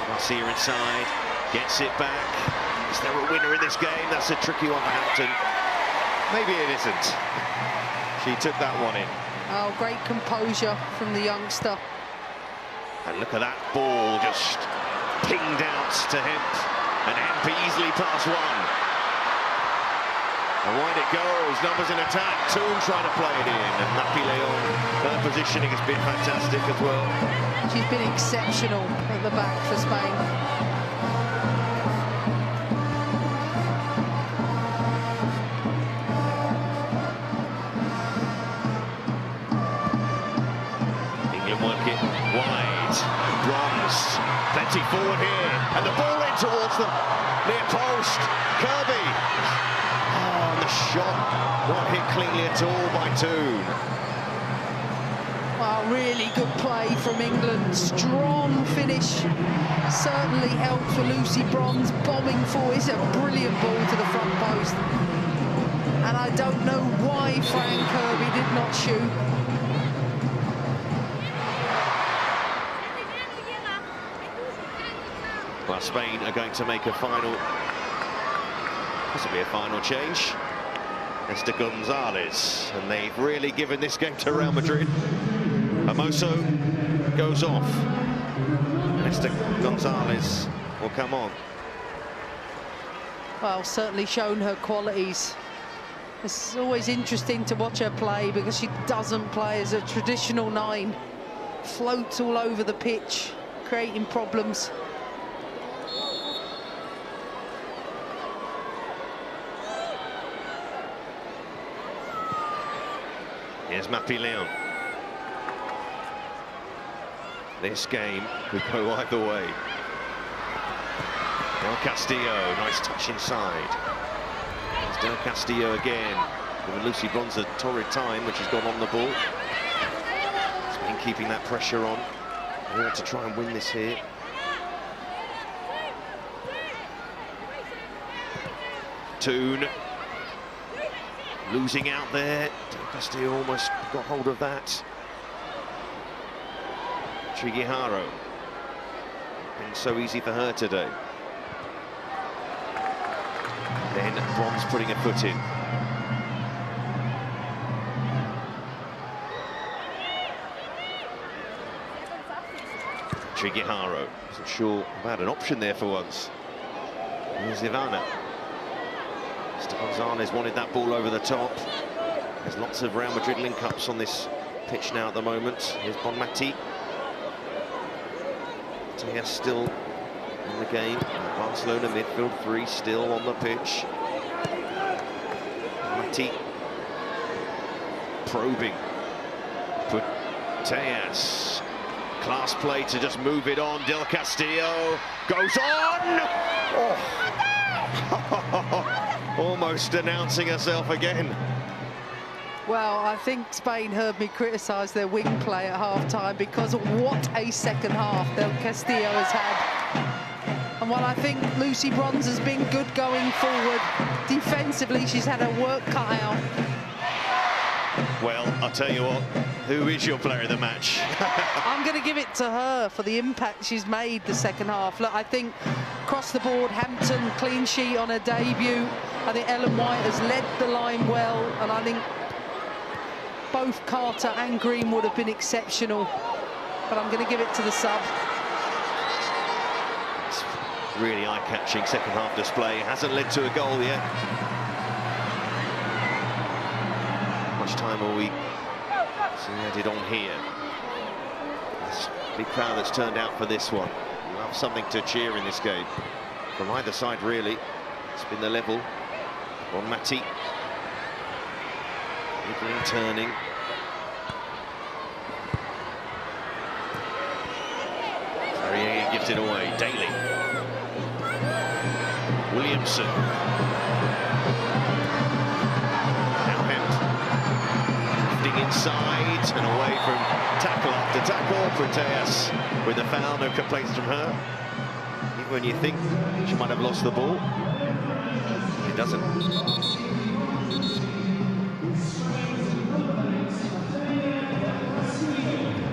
Garcia inside, gets it back. Is there a winner in this game? That's a tricky one for Hampton. Maybe it isn't. She took that one in. Oh, great composure from the youngster. And look at that ball just pinged out to Hemp. And Hemp easily past one. And wide it goes, numbers in attack. Toon trying to play it in. And Napi Leon, her positioning has been fantastic as well. She's been exceptional at the back for Spain. England work it wide. Bronze, plenty forward here. And the ball in towards them. Near post, Kirby. Oh, and the shot not hit cleanly at all by Toon. Well, really good play from England. Strong finish. Certainly helped for Lucy Bronze. Bombing forward. It's a brilliant ball to the front post. And I don't know why Fran Kirby did not shoot. Well, Spain are going to make a final, possibly a final change. Mr. Gonzalez, and they've really given this game to Real Madrid. Hermoso goes off. Mr. Gonzalez will come on. Well, certainly shown her qualities. It's always interesting to watch her play because she doesn't play as a traditional 9. Floats all over the pitch, creating problems. Here's Mappy Leon. This game could go either way. Del Castillo, nice touch inside. There's Del Castillo again, giving Lucy Bronze a torrid time when she's gone on the ball. Spain keeping that pressure on. They want to try and win this here. Toon. Losing out there. Del Castillo almost got hold of that. Triguijaro. Been so easy for her today. Then Bronze putting a foot in. Triguijaro. Wasn't sure about an option there for once. Here's Ivana. Mr. Gonzalez wanted that ball over the top. There's lots of Real Madrid link-ups on this pitch now at the moment. Here's Bonmati. Yes, still in the game. Barcelona midfield 3 still on the pitch. Mati probing. Putellas. Class play to just move it on. Del Castillo goes on! Oh. Almost announcing herself again. Well, I think Spain heard me criticise their wing play at half-time because what a second half Del Castillo has had. And while I think Lucy Bronze has been good going forward, defensively she's had her work cut out. Well, I'll tell you what, who is your player of the match? I'm going to give it to her for the impact she's made the second half. Look, I think across the board, Hampton clean sheet on her debut. I think Ellen White has led the line well, and I think Both Carter and Greenwood have been exceptional, but I'm going to give it to the sub. It's really eye-catching second half display. Hasn't led to a goal yet. How much time will we see added on here? This big crowd that's turned out for this one. We'll have something to cheer in this game. From either side, really. It's been the level. On Matty. Green turning. Ariege gives it away. Daly. Williamson. Now Hemp. Drifting inside and away from tackle after tackle. Proteas with a foul. No complaints from her. Even when you think she might have lost the ball, she doesn't.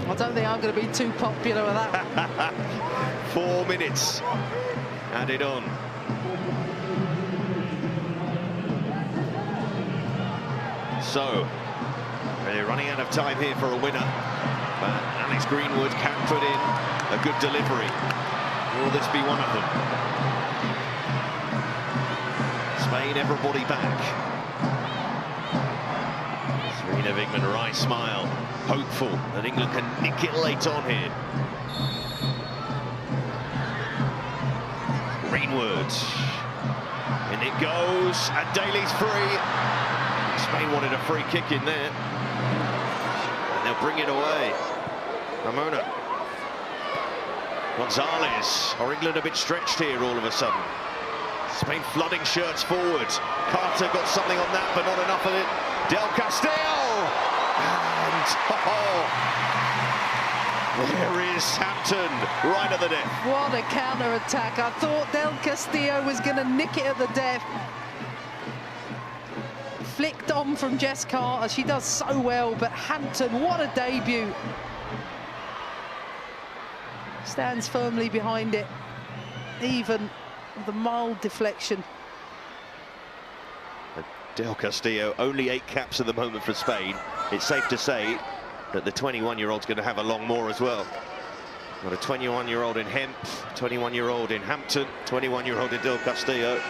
I don't think I'm going to be too popular with that. 4 minutes added on. So, they're running out of time here for a winner. But Alex Greenwood can put in a good delivery. Will this be one of them? Spain, everybody back. Serena Wigman, wry smile. Hopeful that England can nick it late on here. Greenwood. And it goes, and Daly's free. Spain wanted a free kick in there. And they'll bring it away. Ramona. Gonzalez. Are England a bit stretched here all of a sudden? Spain flooding shirts forward. Carter got something on that, but not enough of it. Del Castillo! And, there is Hampton, right at the death. What a counter-attack. I thought Del Castillo was going to nick it at the death. Flicked on from Jess Carter. She does so well, but Hampton, what a debut. Stands firmly behind it, even the mild deflection. Del Castillo, only 8 caps at the moment for Spain. It's safe to say that the 21-year-old's going to have a long more as well. Got a 21-year-old in Hemp, 21-year-old in Hampton, 21-year-old in Del Castillo.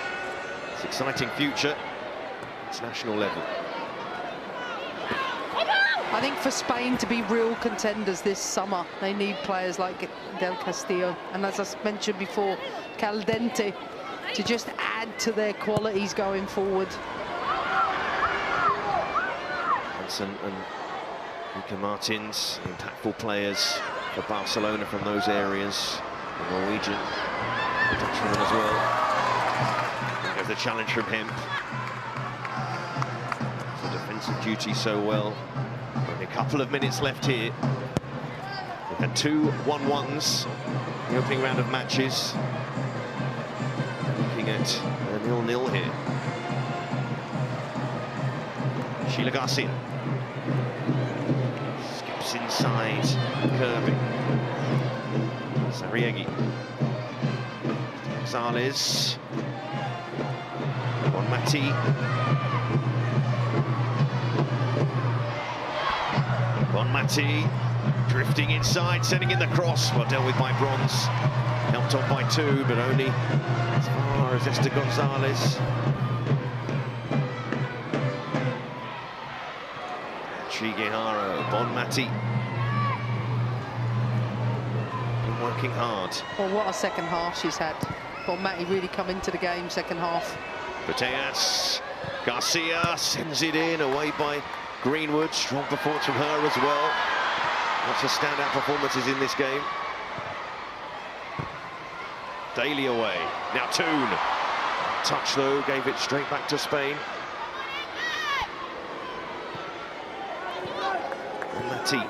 It's an exciting future. It's national level. I think for Spain to be real contenders this summer, they need players like Del Castillo. And as I mentioned before, Caldente, to just add to their qualities going forward. Hansen and Mika Martins, impactful players for Barcelona from those areas. The Norwegian, Dutchman as well. There's the challenge from him. The defensive duty so well. Only a couple of minutes left here. We've had 2 1-1s in the opening round of matches. Looking at a 0-0 here. Sheila Garcia. Skips inside Kirby. Sariegi. Gonzalez. Bonmati. Bonmati drifting inside, sending in the cross. Well dealt with by Bronze. Helped on by 2, but only as far as Esther Gonzalez. Chigihara, Bonmati. Been working hard. Well, what a second half she's had. Bonmati really come into the game second half. Proteas, Garcia sends it in, away by Greenwood. Strong performance from her as well. Lots of standout performances in this game. Daly away. Now Toon. Touch though, gave it straight back to Spain. Matty.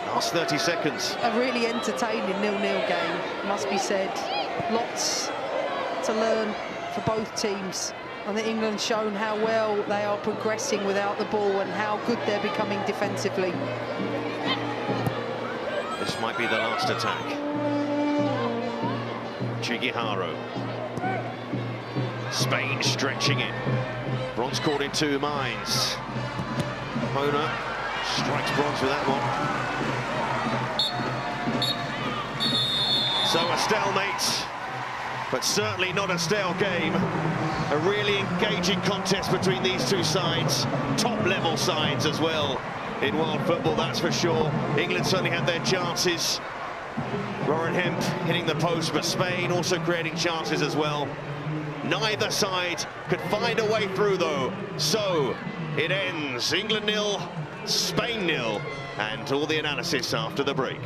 Last 30 seconds. A really entertaining 0-0 game, must be said. Lots to learn for both teams. I think England's shown how well they are progressing without the ball and how good they're becoming defensively. This might be the last attack. Chigihara. Spain stretching it. Bronze caught in two minds. Mona strikes bronze with that one. So a stalemate, but certainly not a stale game. A really engaging contest between these two sides, top-level sides as well in world football, that's for sure. England certainly had their chances. Lauren Hemp hitting the post, but Spain also creating chances as well. Neither side could find a way through, though. So it ends England 0, Spain 0, and all the analysis after the break.